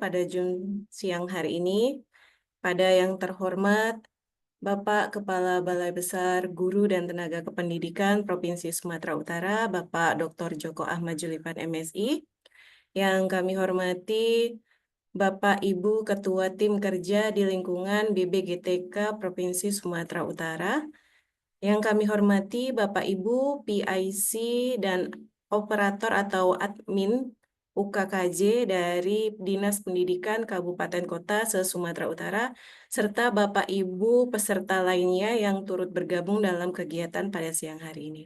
pada siang hari ini. Pada yang terhormat Bapak Kepala Balai Besar Guru dan Tenaga Kependidikan Provinsi Sumatera Utara, Bapak Dr. Joko Ahmad Julipan MSI. Yang kami hormati Bapak Ibu Ketua Tim Kerja di lingkungan BBGTK Provinsi Sumatera Utara. Yang kami hormati Bapak Ibu PIC dan operator atau admin UKKJ dari Dinas Pendidikan Kabupaten Kota se-Sumatera Utara, serta Bapak Ibu peserta lainnya yang turut bergabung dalam kegiatan pada siang hari ini.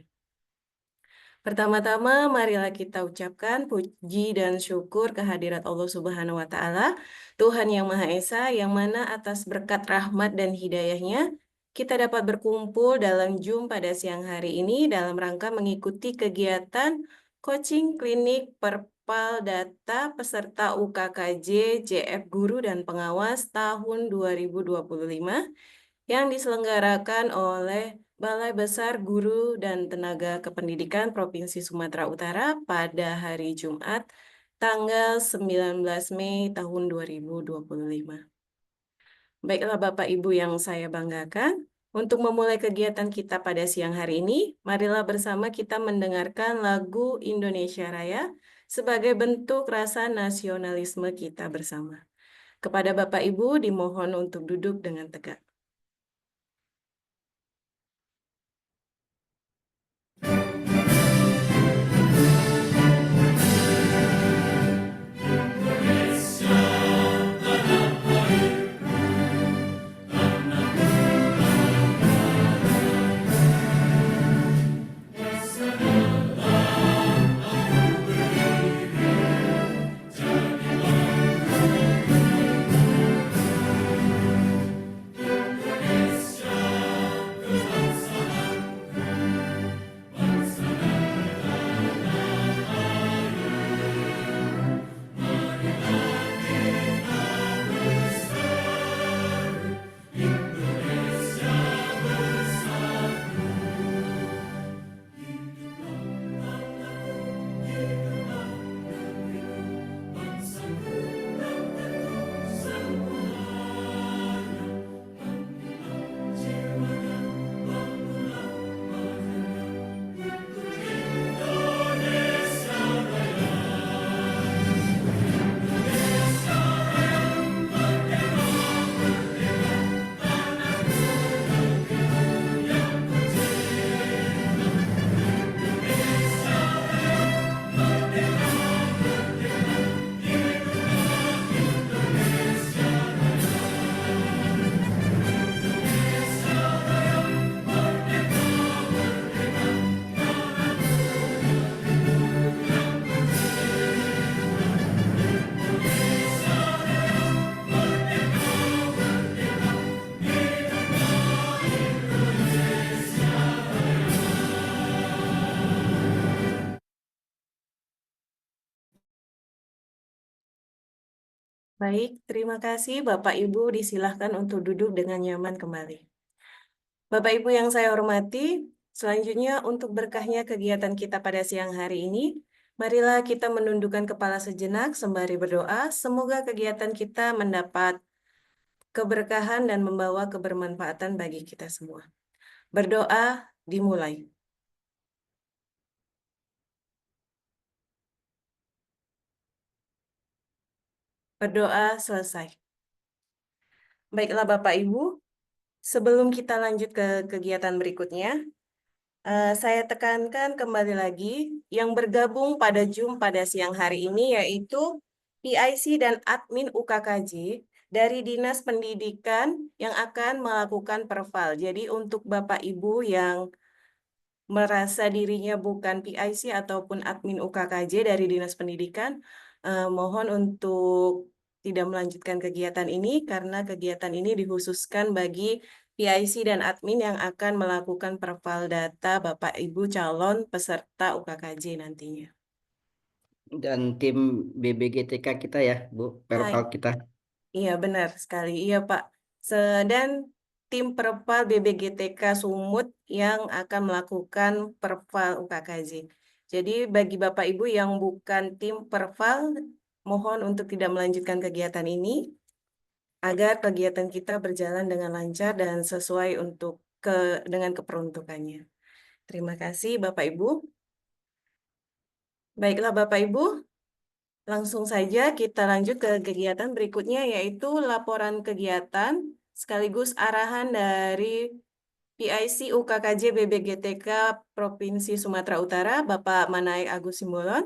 Pertama-tama, marilah kita ucapkan puji dan syukur kehadirat Allah Subhanahu wa Ta'ala, Tuhan Yang Maha Esa, yang mana atas berkat rahmat dan hidayahnya, kita dapat berkumpul dalam Zoom pada siang hari ini dalam rangka mengikuti kegiatan coaching klinik Perpal Data peserta UKKJ JF Guru dan Pengawas tahun 2025 yang diselenggarakan oleh Balai Besar Guru dan Tenaga Kependidikan Provinsi Sumatera Utara pada hari Jumat, tanggal 19 Mei tahun 2025. Baiklah Bapak Ibu yang saya banggakan, untuk memulai kegiatan kita pada siang hari ini, marilah bersama kita mendengarkan lagu Indonesia Raya sebagai bentuk rasa nasionalisme kita bersama. Kepada Bapak Ibu dimohon untuk duduk dengan tegak. Baik, terima kasih Bapak Ibu, disilahkan untuk duduk dengan nyaman kembali. Bapak Ibu yang saya hormati, selanjutnya untuk berkahnya kegiatan kita pada siang hari ini, marilah kita menundukkan kepala sejenak sembari berdoa, semoga kegiatan kita mendapat keberkahan dan membawa kebermanfaatan bagi kita semua. Berdoa dimulai. Berdoa selesai. Baiklah Bapak Ibu, sebelum kita lanjut ke kegiatan berikutnya, saya tekankan kembali lagi yang bergabung pada Zoom pada siang hari ini yaitu PIC dan admin UKKJ dari Dinas Pendidikan yang akan melakukan perval. Jadi untuk Bapak Ibu yang merasa dirinya bukan PIC ataupun admin UKKJ dari Dinas Pendidikan, mohon untuk tidak melanjutkan kegiatan ini karena kegiatan ini dikhususkan bagi PIC dan admin yang akan melakukan perval data Bapak Ibu calon peserta UKKJ nantinya. Dan tim BBGTK kita ya, Bu, perpal kita. Iya benar sekali, iya Pak. Dan tim perpal BBGTK Sumut yang akan melakukan perpal UKKJ. Jadi bagi Bapak Ibu yang bukan tim perpal, mohon untuk tidak melanjutkan kegiatan ini agar kegiatan kita berjalan dengan lancar dan sesuai dengan keperuntukannya. Terima kasih Bapak Ibu. Baiklah Bapak Ibu, langsung saja kita lanjut ke kegiatan berikutnya yaitu laporan kegiatan sekaligus arahan dari PIC UKKJ BBGTK Provinsi Sumatera Utara, Bapak Manaik Agus Simbolon.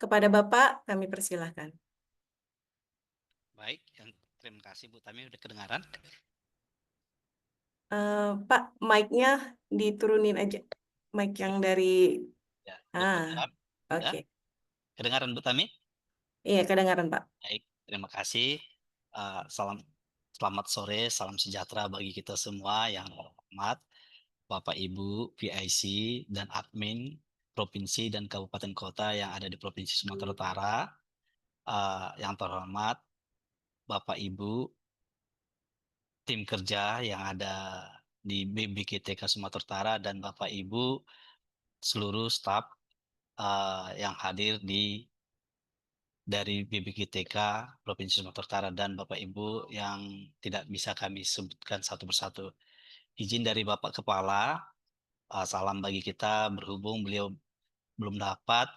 Kepada Bapak, kami persilahkan. Baik, terima kasih Bu Tami, udah kedengaran. Pak, mic-nya diturunin aja. Mic yang dari... Ya, udah Ah, kedengaran. Ya, oke. kedengaran Bu Tami. Iya, kedengaran Pak. Baik, terima kasih. Selamat sore, salam sejahtera bagi kita semua yang hormat, Bapak Ibu PIC dan admin provinsi dan kabupaten kota yang ada di Provinsi Sumatera Utara. Yang terhormat Bapak Ibu tim kerja yang ada di BBGTK Sumatera Utara dan Bapak Ibu seluruh staf yang hadir dari BBGTK Provinsi Sumatera Utara dan Bapak Ibu yang tidak bisa kami sebutkan satu persatu. Izin dari Bapak Kepala, salam bagi kita berhubung beliau belum dapat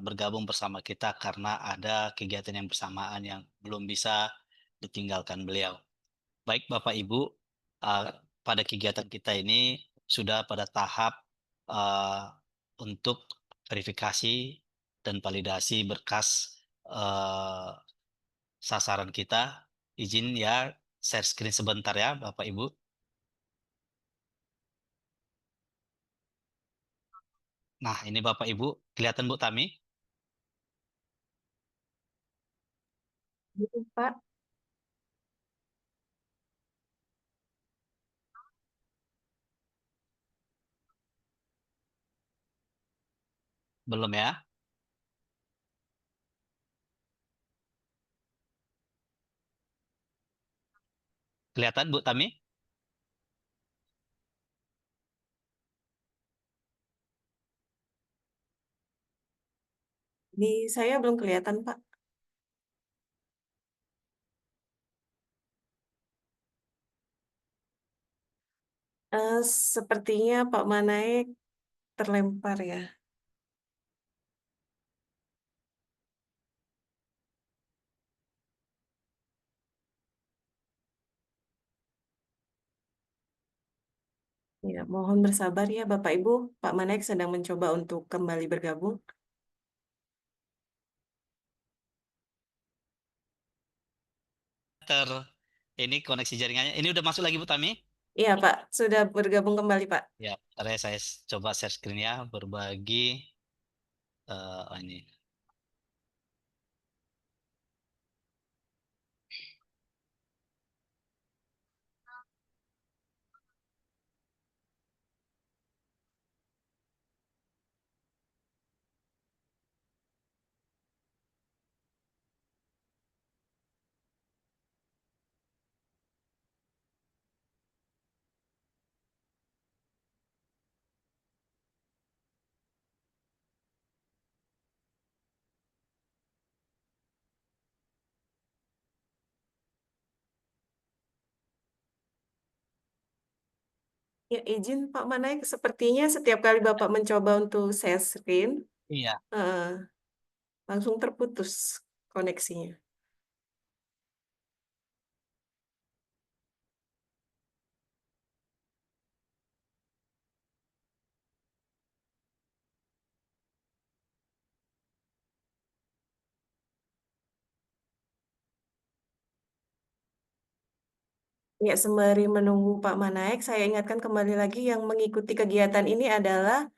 bergabung bersama kita karena ada kegiatan yang bersamaan yang belum bisa ditinggalkan beliau. Baik Bapak Ibu, uh, pada kegiatan kita ini sudah pada tahap uh, untuk verifikasi dan validasi berkas uh, sasaran kita. Izin ya, share screen sebentar ya Bapak Ibu. Nah ini Bapak Ibu, kelihatan Bu Tami? Gitu, Pak. Belum ya? Kelihatan Bu Tami? Di saya belum kelihatan, Pak. Eh, Sepertinya Pak Manaik terlempar ya. Ya, mohon bersabar ya Bapak Ibu. Pak Manaik sedang mencoba untuk kembali bergabung. Ini koneksi jaringannya. Ini udah masuk lagi Bu Tami? Iya Pak, sudah bergabung kembali Pak. Ya, bentar ya saya coba share screen ya, berbagi ini. Ya, izin Pak Manaik, sepertinya setiap kali Bapak mencoba untuk share screen, Iya. eh, langsung terputus koneksinya. Ya, sembari menunggu Pak Manaik, saya ingatkan kembali lagi yang mengikuti kegiatan ini adalah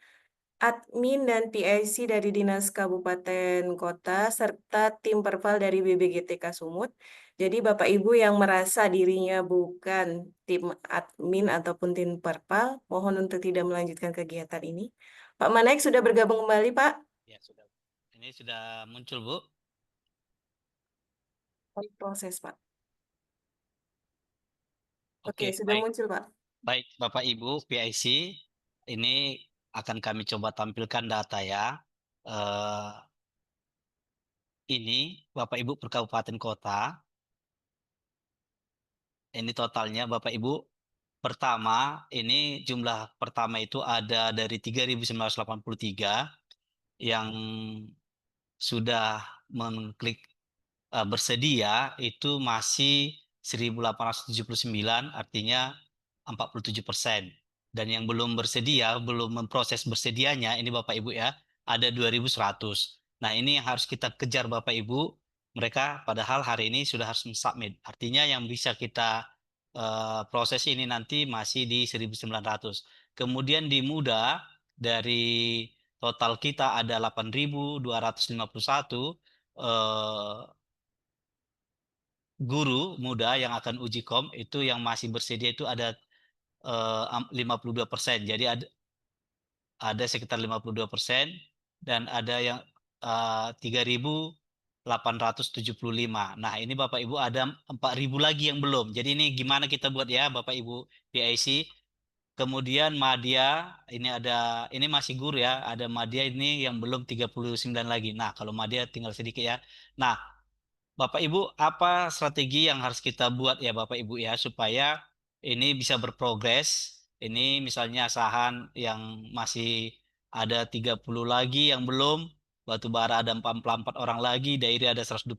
admin dan PIC dari Dinas Kabupaten Kota serta tim Perval dari BBGTK Sumut. Jadi Bapak Ibu yang merasa dirinya bukan tim admin ataupun tim Perval, mohon untuk tidak melanjutkan kegiatan ini. Pak Manaik sudah bergabung kembali, Pak. Ya, sudah. Ini sudah muncul, Bu. Proses, Pak. Oke, Oke, sudah baik. muncul, Pak. Baik, Bapak Ibu PIC, ini akan kami coba tampilkan data ya. Eh, ini Bapak Ibu per kabupaten kota, ini totalnya Bapak Ibu. Pertama, ini jumlah pertama itu ada dari 3.983 yang sudah mengklik bersedia itu masih 1.879, artinya 47%. Dan yang belum bersedia, belum memproses bersedianya, ini Bapak Ibu ya, ada 2.100. Nah, ini yang harus kita kejar Bapak Ibu. Mereka padahal hari ini sudah harus submit. Artinya yang bisa kita proses ini nanti masih di 1.900. Kemudian di muda, dari total kita ada 8.251 guru muda yang akan uji kom, itu yang masih bersedia itu ada 52%. Jadi ada sekitar 52%, dan ada yang 3.875. Nah, ini Bapak Ibu ada 4.000 lagi yang belum. Jadi ini gimana kita buat ya Bapak Ibu PIC. Kemudian Madya, ini masih guru ya, ada Madya ini yang belum 39 lagi. Nah, kalau Madya tinggal sedikit ya. Nah, Bapak Ibu, apa strategi yang harus kita buat ya Bapak Ibu ya, supaya ini bisa berprogres. Ini misalnya Asahan yang masih ada 30 lagi yang belum, Batubara ada 44 orang lagi, Dairi ada 125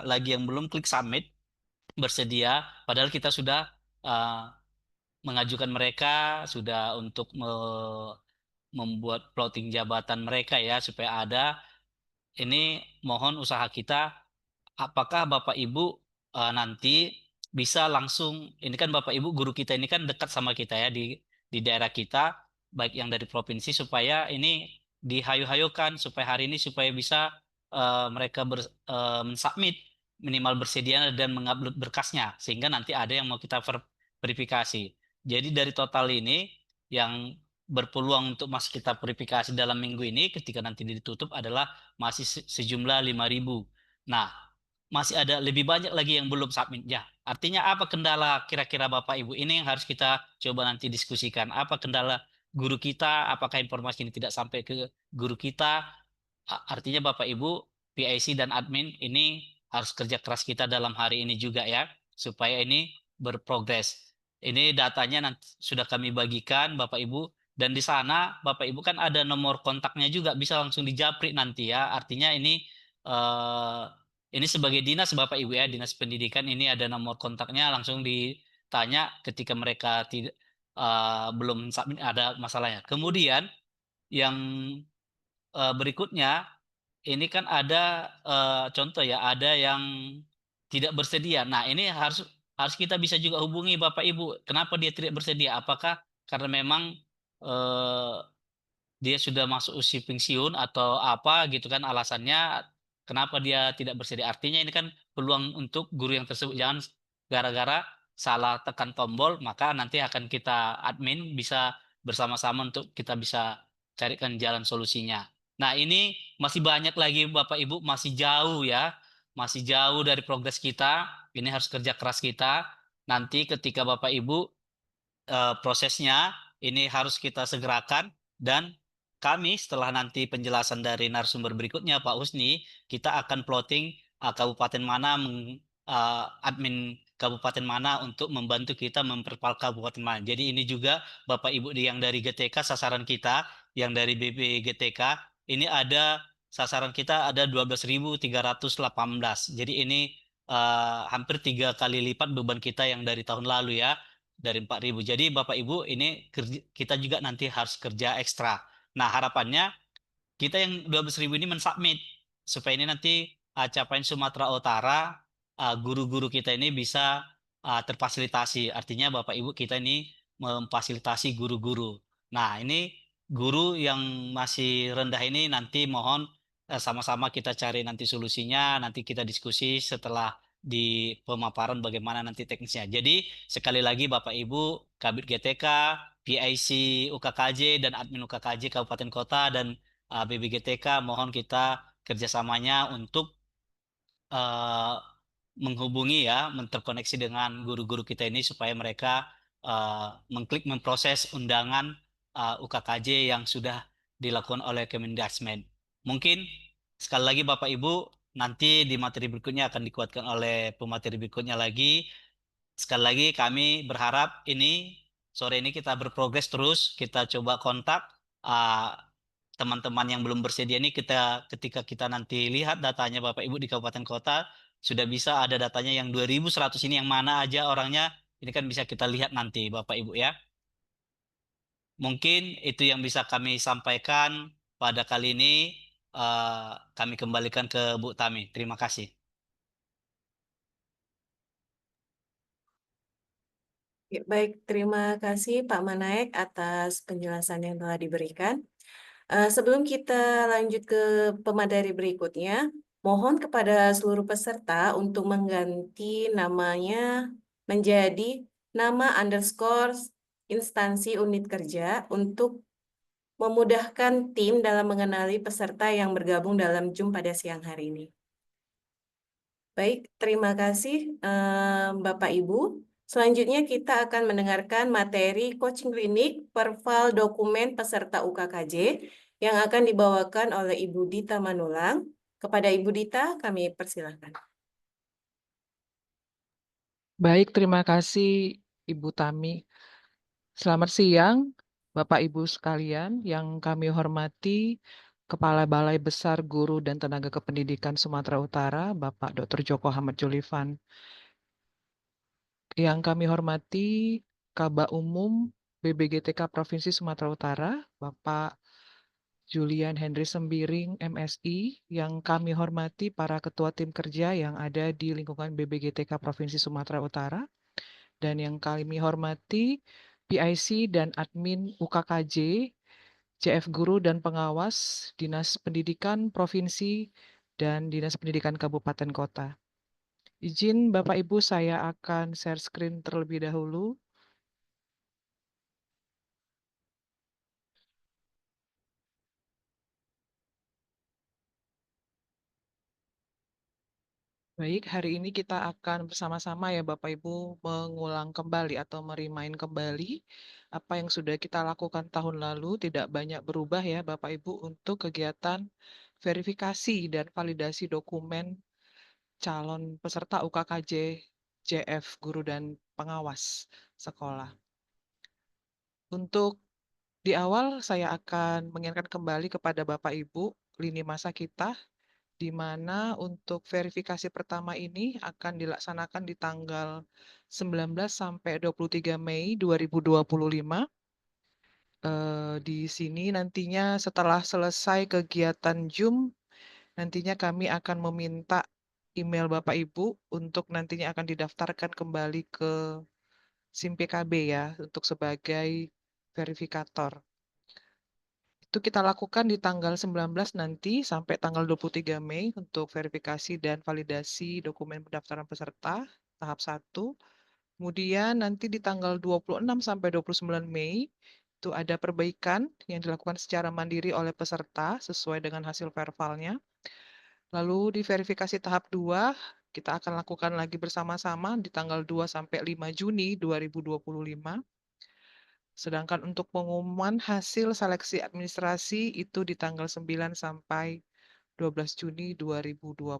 lagi yang belum klik submit bersedia, padahal kita sudah uh, mengajukan mereka, sudah untuk membuat plotting jabatan mereka ya, supaya ada. Ini mohon usaha kita. Apakah Bapak Ibu nanti bisa langsung, ini kan Bapak Ibu guru kita ini kan dekat sama kita ya, di daerah kita, baik yang dari provinsi, supaya ini dihayu-hayukan supaya hari ini supaya bisa mereka mensubmit, minimal bersedia dan mengupload berkasnya, sehingga nanti ada yang mau kita verifikasi. Jadi dari total ini yang berpeluang untuk masuk kita verifikasi dalam minggu ini ketika nanti ditutup adalah masih sejumlah 5.000. Nah, masih ada lebih banyak lagi yang belum submit ya. Artinya apa kendala kira-kira Bapak Ibu? Ini yang harus kita coba nanti diskusikan. Apa kendala guru kita? Apakah informasi ini tidak sampai ke guru kita? Artinya Bapak Ibu, PIC dan admin ini harus kerja keras kita dalam hari ini juga ya, supaya ini berprogres. Ini datanya nanti sudah kami bagikan Bapak Ibu, dan di sana Bapak Ibu kan ada nomor kontaknya juga, bisa langsung dijapri nanti ya. Artinya ini sebagai dinas Bapak Ibu ya, dinas pendidikan, ini ada nomor kontaknya, langsung ditanya ketika mereka tidak belum submit ada masalahnya. Kemudian yang berikutnya, ini kan ada contoh ya, ada yang tidak bersedia. Nah, ini harus harus kita bisa juga hubungi Bapak Ibu. Kenapa dia tidak bersedia? Apakah karena memang eh, dia sudah masuk usia pensiun atau apa gitu kan alasannya, kenapa dia tidak bersedia? Artinya ini kan peluang untuk guru yang tersebut, jangan gara-gara salah tekan tombol maka nanti akan kita admin bisa bersama-sama untuk kita bisa carikan jalan solusinya. Nah, ini masih banyak lagi Bapak Ibu, masih jauh ya. Masih jauh dari progres kita. Ini harus kerja keras kita. Nanti ketika Bapak Ibu prosesnya ini harus kita segerakan, dan kami setelah nanti penjelasan dari narasumber berikutnya Pak Husni, kita akan plotting kabupaten mana admin kabupaten mana untuk membantu kita memperpal kabupaten mana. Jadi ini juga Bapak Ibu yang dari GTK, sasaran kita yang dari BPGTK ini ada sasaran kita ada 12.318. Jadi ini hampir 3 kali lipat beban kita yang dari tahun lalu ya, dari 4.000. Jadi Bapak Ibu ini kita juga nanti harus kerja ekstra. Nah, harapannya kita yang 12.000 ini mensubmit supaya ini nanti capaian Sumatera Utara, guru-guru kita ini bisa terfasilitasi. Artinya Bapak Ibu kita ini memfasilitasi guru-guru. Nah, ini guru yang masih rendah ini nanti mohon sama-sama kita cari nanti solusinya, nanti kita diskusi setelah di pemaparan bagaimana nanti teknisnya. Jadi sekali lagi Bapak Ibu, Kabid GTK, PIC UKKJ dan admin UKKJ Kabupaten Kota dan BBGTK, mohon kita kerjasamanya untuk eh, menghubungi ya, terkoneksi dengan guru-guru kita ini supaya mereka mengklik memproses undangan UKKJ yang sudah dilakukan oleh Kemendikbud. Mungkin sekali lagi Bapak Ibu, nanti di materi berikutnya akan dikuatkan oleh pemateri berikutnya lagi. Sekali lagi kami berharap ini sore ini kita berprogres terus, kita coba kontak uh, teman-teman yang belum bersedia ini, ketika kita nanti lihat datanya Bapak Ibu di kabupaten kota sudah bisa ada datanya yang 2100 ini yang mana aja orangnya, ini kan bisa kita lihat nanti Bapak Ibu ya. Mungkin itu yang bisa kami sampaikan pada kali ini. Kami kembalikan ke Bu Tami. Terima kasih. Ya, baik, terima kasih Pak Manaek atas penjelasan yang telah diberikan. Sebelum kita lanjut ke pemateri berikutnya, mohon kepada seluruh peserta untuk mengganti namanya menjadi nama underscore instansi unit kerja untuk memudahkan tim dalam mengenali peserta yang bergabung dalam Zoom pada siang hari ini. Baik, terima kasih Bapak Ibu. Selanjutnya kita akan mendengarkan materi coaching klinik perval dokumen peserta UKKJ yang akan dibawakan oleh Ibu Dita Manulang. Kepada Ibu Dita, kami persilahkan. Baik, terima kasih Ibu Tami. Selamat siang, Bapak Ibu sekalian yang kami hormati, Kepala Balai Besar Guru dan Tenaga Kependidikan Sumatera Utara, Bapak Dr. Joko Hamad Julivan. Yang kami hormati, Kaba Umum BBGTK Provinsi Sumatera Utara, Bapak Julian Henry Sembiring, MSI, yang kami hormati para ketua tim kerja yang ada di lingkungan BBGTK Provinsi Sumatera Utara, dan yang kami hormati PIC dan admin UKKJ, CF Guru dan pengawas, Dinas Pendidikan Provinsi, dan Dinas Pendidikan Kabupaten Kota. Izin Bapak Ibu, saya akan share screen terlebih dahulu. Baik, hari ini kita akan bersama-sama ya Bapak Ibu mengulang kembali atau merimain kembali apa yang sudah kita lakukan tahun lalu, tidak banyak berubah ya Bapak Ibu untuk kegiatan verifikasi dan validasi dokumen calon peserta UKKJ, JF, guru dan pengawas sekolah. Untuk di awal saya akan mengingatkan kembali kepada Bapak Ibu lini masa kita, di mana untuk verifikasi pertama ini akan dilaksanakan di tanggal 19 sampai 23 Mei 2025. Di sini nantinya setelah selesai kegiatan Zoom, nantinya kami akan meminta email Bapak Ibu untuk nantinya akan didaftarkan kembali ke SIM PKB ya, untuk sebagai verifikator. Itu kita lakukan di tanggal 19 nanti sampai tanggal 23 Mei untuk verifikasi dan validasi dokumen pendaftaran peserta tahap 1. Kemudian nanti di tanggal 26 sampai 29 Mei itu ada perbaikan yang dilakukan secara mandiri oleh peserta sesuai dengan hasil vervalnya. Lalu di verifikasi tahap 2 kita akan lakukan lagi bersama-sama di tanggal 2 sampai 5 Juni 2025. Sedangkan untuk pengumuman hasil seleksi administrasi itu di tanggal 9 sampai 12 Juni 2025.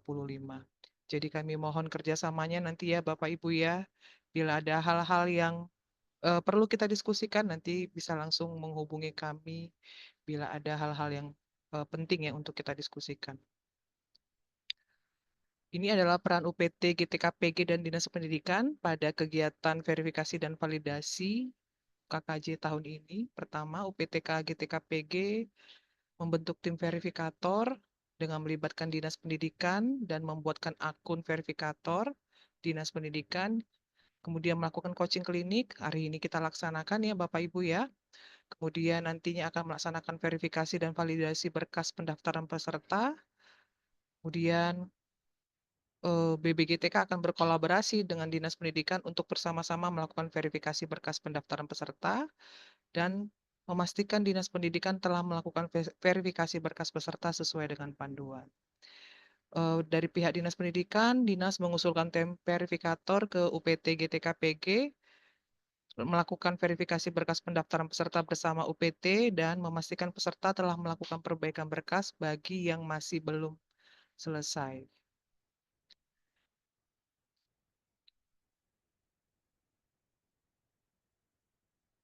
Jadi kami mohon kerjasamanya nanti ya Bapak Ibu ya. Bila ada hal-hal yang perlu kita diskusikan nanti bisa langsung menghubungi kami bila ada hal-hal yang penting ya untuk kita diskusikan. Ini adalah peran UPT, GTKPG, dan Dinas Pendidikan pada kegiatan verifikasi dan validasi KKJ tahun ini. Pertama, UPTK GTKPG membentuk tim verifikator dengan melibatkan Dinas Pendidikan dan membuatkan akun verifikator Dinas Pendidikan, kemudian melakukan coaching klinik. Hari ini kita laksanakan ya Bapak Ibu ya. Kemudian nantinya akan melaksanakan verifikasi dan validasi berkas pendaftaran peserta. Kemudian BBGTK akan berkolaborasi dengan Dinas Pendidikan untuk bersama-sama melakukan verifikasi berkas pendaftaran peserta dan memastikan Dinas Pendidikan telah melakukan verifikasi berkas peserta sesuai dengan panduan. Dari pihak Dinas Pendidikan, Dinas mengusulkan tim verifikator ke UPT GTKPG melakukan verifikasi berkas pendaftaran peserta bersama UPT dan memastikan peserta telah melakukan perbaikan berkas bagi yang masih belum selesai.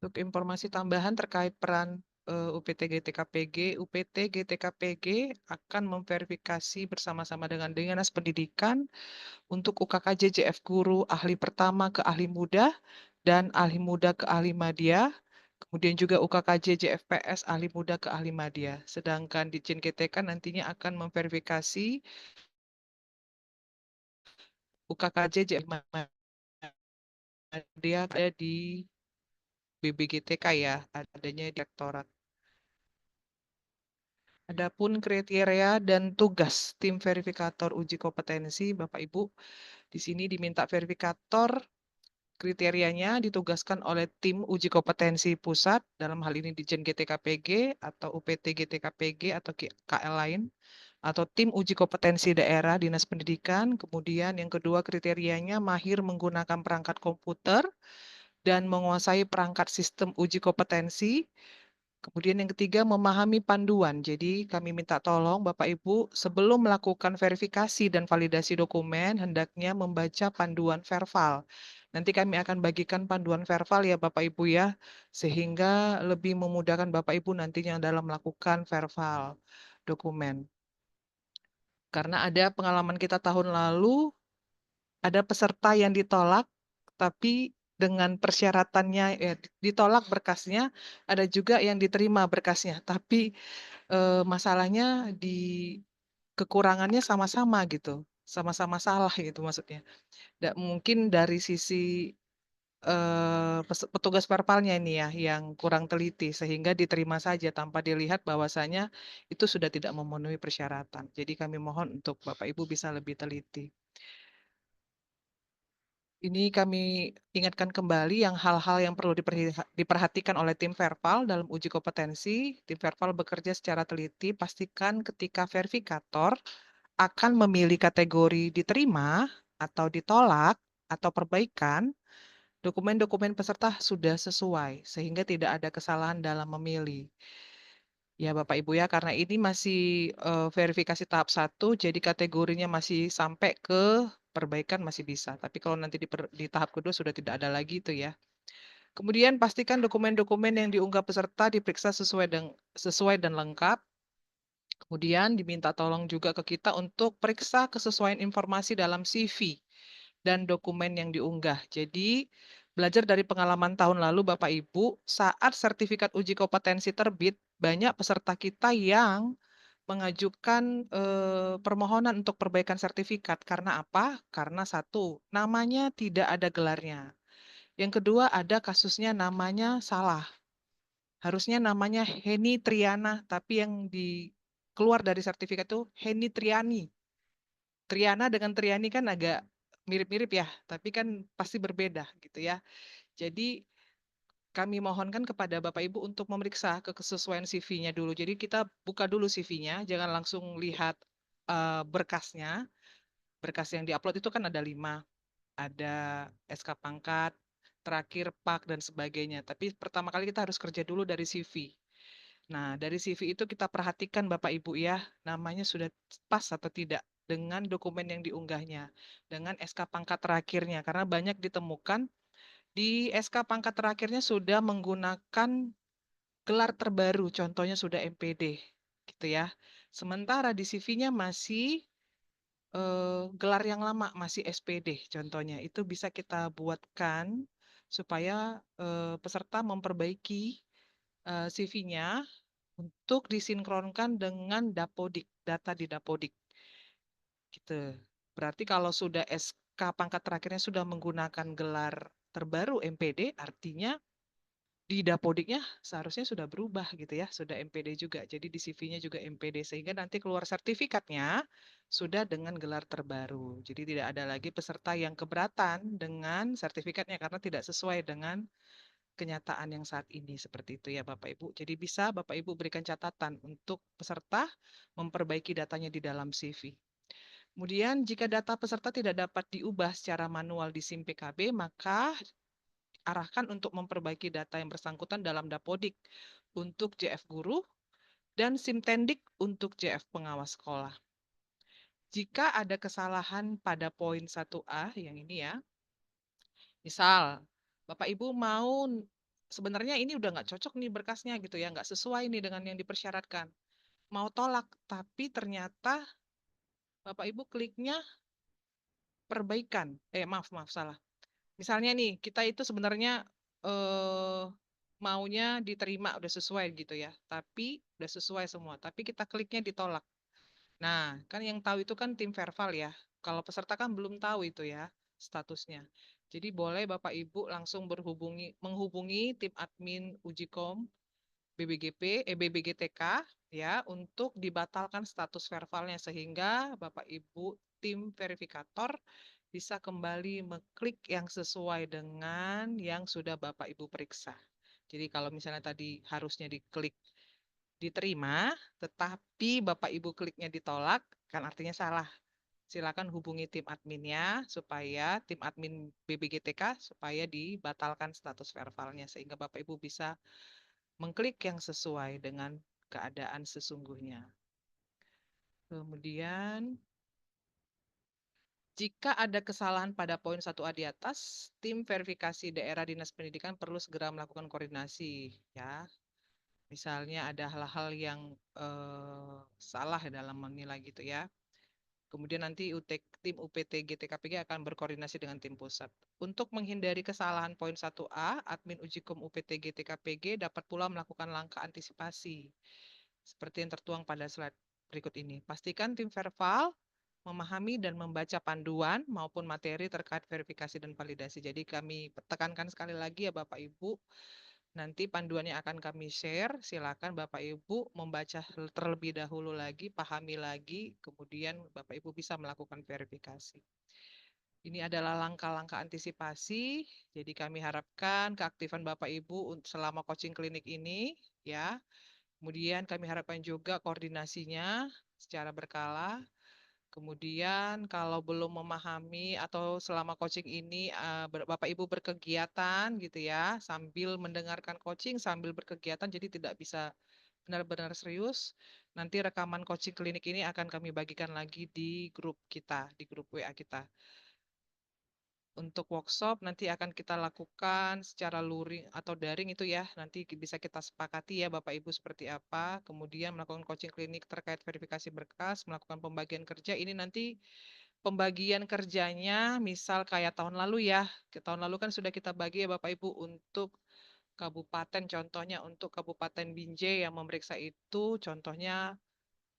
Untuk informasi tambahan terkait peran UPT GTKPG, UPT GTKPG akan memverifikasi bersama-sama dengan Dinas Pendidikan untuk UKKJ JF Guru ahli pertama ke ahli muda dan ahli muda ke ahli madya. Kemudian juga UKKJ JFPS ahli muda ke ahli madya. Sedangkan di Ditjen GTK nantinya akan memverifikasi UKKJ JF madya ada di BBGTK ya, adanya direktorat. Adapun kriteria dan tugas tim verifikator uji kompetensi, Bapak Ibu, di sini diminta verifikator kriterianya ditugaskan oleh tim uji kompetensi pusat, dalam hal ini Ditjen GTKPG atau UPT GTKPG atau KL lain, atau tim uji kompetensi daerah Dinas Pendidikan. Kemudian yang kedua kriterianya mahir menggunakan perangkat komputer dan menguasai perangkat sistem uji kompetensi. Kemudian yang ketiga, memahami panduan. Jadi kami minta tolong Bapak Ibu sebelum melakukan verifikasi dan validasi dokumen, hendaknya membaca panduan verbal. Nanti kami akan bagikan panduan verbal ya Bapak Ibu ya, sehingga lebih memudahkan Bapak Ibu nantinya dalam melakukan verbal dokumen. Karena ada pengalaman kita tahun lalu, ada peserta yang ditolak, tapi dengan persyaratannya ditolak berkasnya, ada juga yang diterima berkasnya, tapi masalahnya di kekurangannya sama-sama gitu, sama-sama salah gitu maksudnya. Mungkin dari sisi petugas verbalnya ini ya yang kurang teliti sehingga diterima saja tanpa dilihat bahwasanya itu sudah tidak memenuhi persyaratan. Jadi kami mohon untuk Bapak Ibu bisa lebih teliti. Ini kami ingatkan kembali yang hal-hal yang perlu diperhatikan oleh tim verbal dalam uji kompetensi. Tim verbal bekerja secara teliti, pastikan ketika verifikator akan memilih kategori diterima atau ditolak atau perbaikan, dokumen-dokumen peserta sudah sesuai sehingga tidak ada kesalahan dalam memilih. Ya Bapak Ibu ya, karena ini masih verifikasi tahap 1, jadi kategorinya masih sampai ke perbaikan masih bisa. Tapi kalau nanti di tahap kedua sudah tidak ada lagi itu ya. Kemudian pastikan dokumen-dokumen yang diunggah peserta diperiksa sesuai dan lengkap. Kemudian diminta tolong juga ke kita untuk periksa kesesuaian informasi dalam CV dan dokumen yang diunggah. Jadi belajar dari pengalaman tahun lalu Bapak Ibu, saat sertifikat uji kompetensi terbit, banyak peserta kita yang mengajukan permohonan untuk perbaikan sertifikat. Karena apa? Karena satu, namanya tidak ada gelarnya. Yang kedua, ada kasusnya namanya salah. Harusnya namanya Heni Triana, tapi yang keluar dari sertifikat itu Heni Triani. Triana dengan Triani kan agak mirip-mirip ya, tapi kan pasti berbeda gitu ya. Jadi kami mohonkan kepada Bapak Ibu untuk memeriksa kesesuaian CV-nya dulu. Jadi kita buka dulu CV-nya, jangan langsung lihat berkasnya. Berkas yang diupload itu kan ada 5. Ada SK pangkat, terakhir PAK, dan sebagainya. Tapi pertama kali kita harus kerja dulu dari CV. Nah, dari CV itu kita perhatikan Bapak Ibu ya, namanya sudah pas atau tidak dengan dokumen yang diunggahnya, dengan SK pangkat terakhirnya. Karena banyak ditemukan di SK pangkat terakhirnya sudah menggunakan gelar terbaru, contohnya sudah MPD, gitu ya. Sementara di CV-nya masih gelar yang lama, masih SPD, contohnya. Itu bisa kita buatkan supaya peserta memperbaiki CV-nya untuk disinkronkan dengan Dapodik, data di Dapodik. Gitu. Berarti kalau sudah SK pangkat terakhirnya sudah menggunakan gelar terbaru MPD, artinya di Dapodiknya seharusnya sudah berubah gitu ya, sudah MPD juga. Jadi di CV-nya juga MPD sehingga nanti keluar sertifikatnya sudah dengan gelar terbaru. Jadi tidak ada lagi peserta yang keberatan dengan sertifikatnya karena tidak sesuai dengan kenyataan yang saat ini seperti itu ya Bapak Ibu. Jadi bisa Bapak Ibu berikan catatan untuk peserta memperbaiki datanya di dalam CV. Kemudian jika data peserta tidak dapat diubah secara manual di SIM PKB, maka arahkan untuk memperbaiki data yang bersangkutan dalam Dapodik untuk JF Guru dan SIM Tendik untuk JF Pengawas Sekolah. Jika ada kesalahan pada poin 1A yang ini ya, misal Bapak Ibu mau sebenarnya ini udah nggak cocok nih berkasnya gitu ya, nggak sesuai nih dengan yang dipersyaratkan. Mau tolak, tapi ternyata Bapak Ibu kliknya perbaikan. Maaf salah. Misalnya nih, kita itu sebenarnya eh, maunya diterima udah sesuai gitu ya, tapi udah sesuai semua, tapi kita kliknya ditolak. Nah, kan yang tahu itu kan tim Verval ya. Kalau peserta kan belum tahu itu ya statusnya. Jadi boleh Bapak Ibu langsung menghubungi tim admin Ujikom BBGTK ya untuk dibatalkan status verbalnya sehingga Bapak Ibu tim verifikator bisa kembali mengklik yang sesuai dengan yang sudah Bapak Ibu periksa. Jadi kalau misalnya tadi harusnya diklik diterima, tetapi Bapak Ibu kliknya ditolak, kan artinya salah. Silakan hubungi tim adminnya supaya tim admin BBGTK supaya dibatalkan status verbalnya sehingga Bapak Ibu bisa mengklik yang sesuai dengan keadaan sesungguhnya. Kemudian, jika ada kesalahan pada poin 1A di atas, tim verifikasi daerah Dinas Pendidikan perlu segera melakukan koordinasi, ya. Misalnya ada hal-hal yang salah dalam menilai gitu ya. Kemudian nanti tim UPT GTKPG akan berkoordinasi dengan tim pusat. Untuk menghindari kesalahan poin 1A, admin Ujikom UPT GTKPG dapat pula melakukan langkah antisipasi seperti yang tertuang pada slide berikut ini. Pastikan tim verbal memahami dan membaca panduan maupun materi terkait verifikasi dan validasi. Jadi kami tekankan sekali lagi ya Bapak Ibu, nanti panduannya akan kami share. Silakan Bapak Ibu membaca terlebih dahulu lagi, pahami lagi, kemudian Bapak Ibu bisa melakukan verifikasi. Ini adalah langkah-langkah antisipasi. Jadi kami harapkan keaktifan Bapak Ibu selama coaching klinik ini ya. Kemudian kami harapkan juga koordinasinya secara berkala. Kemudian kalau belum memahami atau selama coaching ini Bapak Ibu berkegiatan gitu ya, sambil mendengarkan coaching, sambil berkegiatan jadi tidak bisa benar-benar serius. Nanti rekaman coaching klinik ini akan kami bagikan lagi di grup kita, di grup WA kita. Untuk workshop nanti akan kita lakukan secara luring atau daring itu ya. Nanti bisa kita sepakati ya Bapak Ibu seperti apa. Kemudian melakukan coaching klinik terkait verifikasi berkas, melakukan pembagian kerja. Ini nanti pembagian kerjanya misal kayak tahun lalu ya. Tahun lalu kan sudah kita bagi ya Bapak Ibu untuk kabupaten, contohnya untuk Kabupaten Binjai yang memeriksa itu contohnya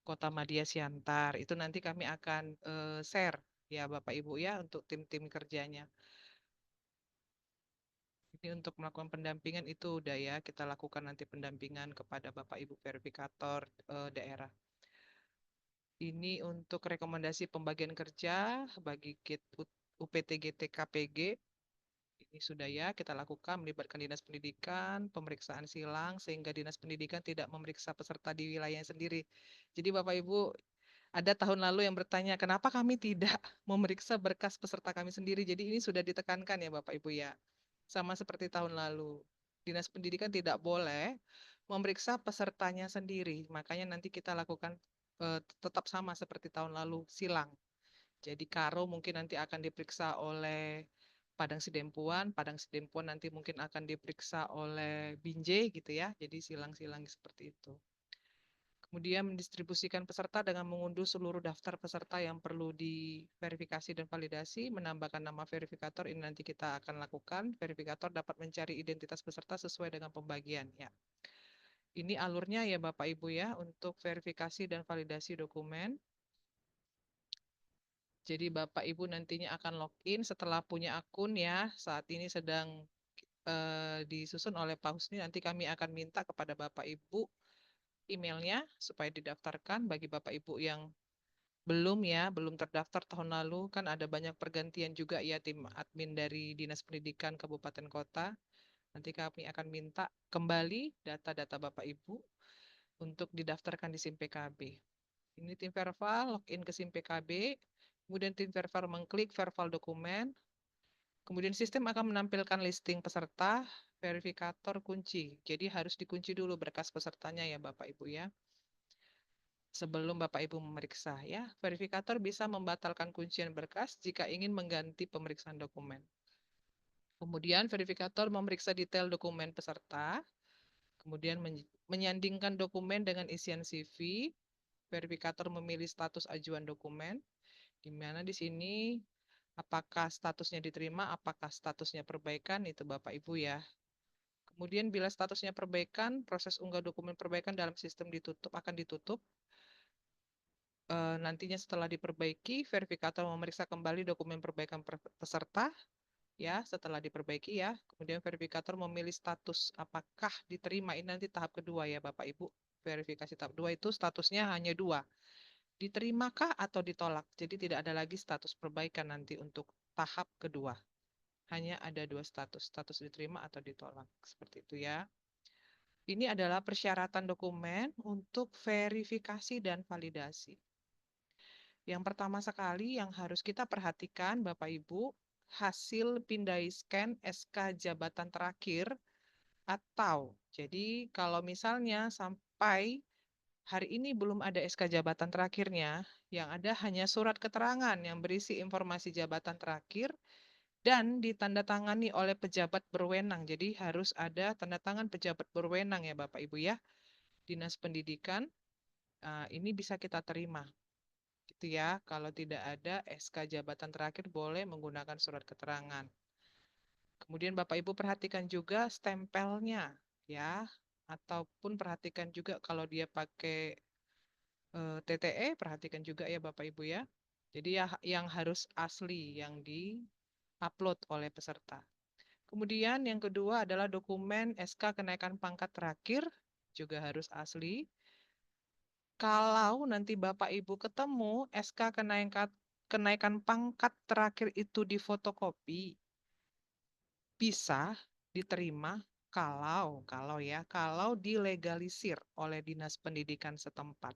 Kota Madya Siantar. Itu nanti kami akan share ya Bapak Ibu ya untuk tim-tim kerjanya. Ini untuk melakukan pendampingan itu udah ya, kita lakukan nanti pendampingan kepada Bapak Ibu verifikator daerah. Ini untuk rekomendasi pembagian kerja bagi UPT GTKPG. Ini sudah ya kita lakukan melibatkan Dinas Pendidikan, pemeriksaan silang sehingga Dinas Pendidikan tidak memeriksa peserta di wilayahnya sendiri. Jadi Bapak Ibu ada tahun lalu yang bertanya, kenapa kami tidak memeriksa berkas peserta kami sendiri? Jadi ini sudah ditekankan ya Bapak Ibu ya. Sama seperti tahun lalu. Dinas Pendidikan tidak boleh memeriksa pesertanya sendiri. Makanya nanti kita lakukan tetap sama seperti tahun lalu, silang. Jadi Karo mungkin nanti akan diperiksa oleh Padang Sidempuan nanti mungkin akan diperiksa oleh Binjai gitu ya. Jadi silang-silang seperti itu. Kemudian mendistribusikan peserta dengan mengunduh seluruh daftar peserta yang perlu diverifikasi dan validasi, menambahkan nama verifikator, ini nanti kita akan lakukan. Verifikator dapat mencari identitas peserta sesuai dengan pembagian. Ya. Ini alurnya ya Bapak Ibu ya, untuk verifikasi dan validasi dokumen. Jadi Bapak Ibu nantinya akan login setelah punya akun ya, saat ini sedang disusun oleh Pak Husni, nanti kami akan minta kepada Bapak Ibu emailnya supaya didaftarkan bagi Bapak Ibu yang belum ya, belum terdaftar tahun lalu kan ada banyak pergantian juga ya tim admin dari Dinas Pendidikan Kabupaten Kota. Nanti kami akan minta kembali data-data Bapak Ibu untuk didaftarkan di SIM PKB. Ini tim Verval, login ke SIM PKB, kemudian tim Verval mengklik Verval dokumen, kemudian sistem akan menampilkan listing peserta, verifikator kunci. Jadi harus dikunci dulu berkas pesertanya ya Bapak Ibu ya. Sebelum Bapak Ibu memeriksa ya, verifikator bisa membatalkan kuncian berkas jika ingin mengganti pemeriksaan dokumen. Kemudian verifikator memeriksa detail dokumen peserta, kemudian menyandingkan dokumen dengan isian CV. Verifikator memilih status ajuan dokumen, di mana di sini apakah statusnya diterima, apakah statusnya perbaikan, itu Bapak Ibu ya. Kemudian bila statusnya perbaikan, proses unggah dokumen perbaikan dalam sistem akan ditutup. Nantinya setelah diperbaiki, verifikator memeriksa kembali dokumen perbaikan peserta, ya, setelah diperbaiki ya. Kemudian verifikator memilih status apakah diterima. Ini nanti tahap kedua ya Bapak Ibu. Verifikasi tahap 2 itu statusnya hanya 2. Diterimakah atau ditolak. Jadi tidak ada lagi status perbaikan nanti untuk tahap kedua. Hanya ada 2 status. Status diterima atau ditolak. Seperti itu ya. Ini adalah persyaratan dokumen untuk verifikasi dan validasi. Yang pertama sekali yang harus kita perhatikan Bapak Ibu, hasil pindai scan SK jabatan terakhir atau jadi kalau misalnya sampai hari ini belum ada SK jabatan terakhirnya, yang ada hanya surat keterangan yang berisi informasi jabatan terakhir dan ditandatangani oleh pejabat berwenang. Jadi harus ada tanda tangan pejabat berwenang ya Bapak Ibu ya. Dinas Pendidikan, ini bisa kita terima. Gitu ya, kalau tidak ada SK jabatan terakhir boleh menggunakan surat keterangan. Kemudian Bapak Ibu perhatikan juga stempelnya ya, ataupun perhatikan juga kalau dia pakai TTE, perhatikan juga ya Bapak Ibu ya. Jadi ya yang harus asli yang di-upload oleh peserta. Kemudian yang kedua adalah dokumen SK kenaikan pangkat terakhir juga harus asli. Kalau nanti Bapak Ibu ketemu SK kenaikan pangkat terakhir itu di fotokopi, bisa diterima kalau dilegalisir oleh Dinas Pendidikan setempat.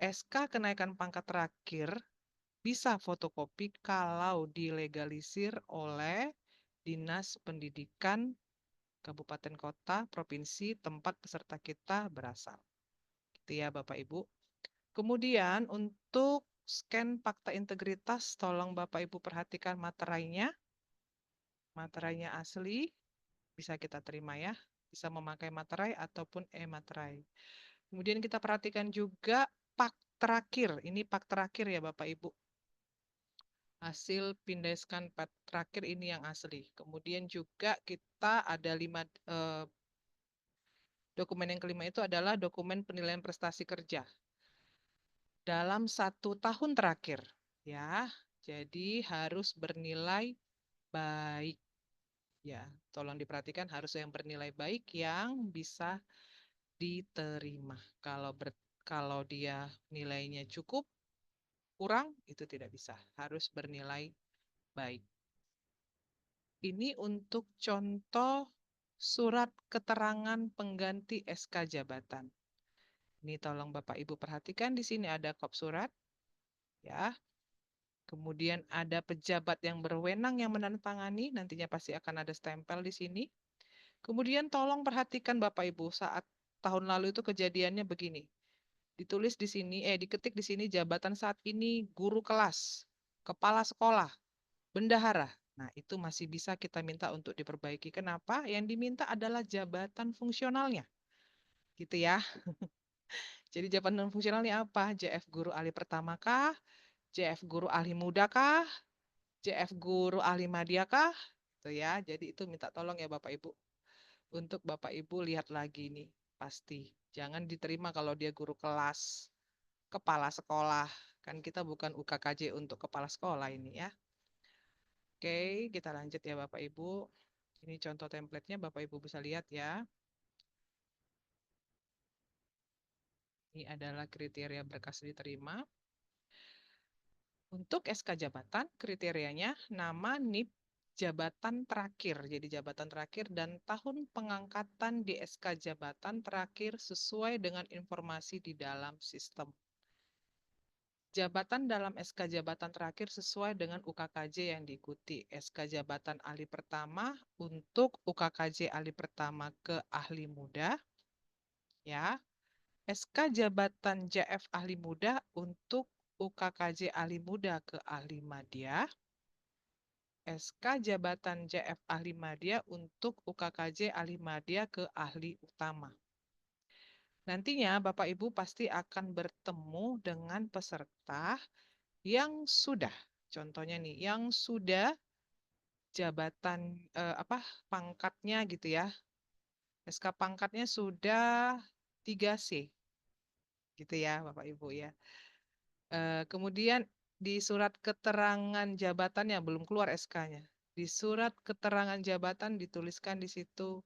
SK kenaikan pangkat terakhir bisa fotokopi kalau dilegalisir oleh Dinas Pendidikan Kabupaten Kota, Provinsi tempat peserta kita berasal. Gitu ya Bapak Ibu. Kemudian untuk scan fakta integritas, tolong Bapak Ibu perhatikan materainya. Materainya asli, bisa kita terima ya. Bisa memakai materai ataupun e-materai. Kemudian kita perhatikan juga pak terakhir. Ini pak terakhir ya Bapak Ibu. Hasil pindai scan pak terakhir ini yang asli. Kemudian juga kita ada 5 dokumen yang kelima itu adalah dokumen penilaian prestasi kerja dalam 1 tahun terakhir ya. Jadi harus bernilai baik ya. Tolong diperhatikan harus yang bernilai baik yang bisa diterima. Kalau dia nilainya cukup, kurang itu tidak bisa. Harus bernilai baik. Ini untuk contoh surat keterangan pengganti SK jabatan. Ini tolong Bapak Ibu perhatikan di sini ada kop surat ya. Kemudian ada pejabat yang berwenang yang menandatangani, nantinya pasti akan ada stempel di sini. Kemudian tolong perhatikan Bapak Ibu saat tahun lalu itu kejadiannya begini. Ditulis di sini, diketik di sini jabatan saat ini guru kelas, kepala sekolah, bendahara. Nah, itu masih bisa kita minta untuk diperbaiki. Kenapa? Yang diminta adalah jabatan fungsionalnya. Gitu ya. Jadi jabatan fungsionalnya apa? JF guru ahli pertama kah? JF guru ahli muda kah? JF guru ahli madya kah? Itu ya. Jadi itu minta tolong ya Bapak Ibu. Untuk Bapak Ibu lihat lagi nih. Pasti. Jangan diterima kalau dia guru kelas, kepala sekolah. Kan kita bukan UKKJ untuk kepala sekolah ini ya. Oke, kita lanjut ya Bapak Ibu. Ini contoh template-nya Bapak Ibu bisa lihat ya. Ini adalah kriteria berkas diterima. Untuk SK jabatan, kriterianya nama, NIP, jabatan terakhir. Jadi jabatan terakhir dan tahun pengangkatan di SK jabatan terakhir sesuai dengan informasi di dalam sistem. Jabatan dalam SK jabatan terakhir sesuai dengan UKKJ yang diikuti. SK jabatan ahli pertama untuk UKKJ ahli pertama ke ahli muda. Ya. SK jabatan JF ahli muda untuk UKKJ ahli muda ke ahli madya. SK jabatan JF ahli madya untuk UKKJ ahli madya ke ahli utama. Nantinya Bapak Ibu pasti akan bertemu dengan peserta yang sudah, contohnya nih, yang sudah jabatan pangkatnya gitu ya. SK pangkatnya sudah 3C gitu ya Bapak Ibu ya. Kemudian di surat keterangan jabatannya belum keluar SK-nya. Di surat keterangan jabatan dituliskan di situ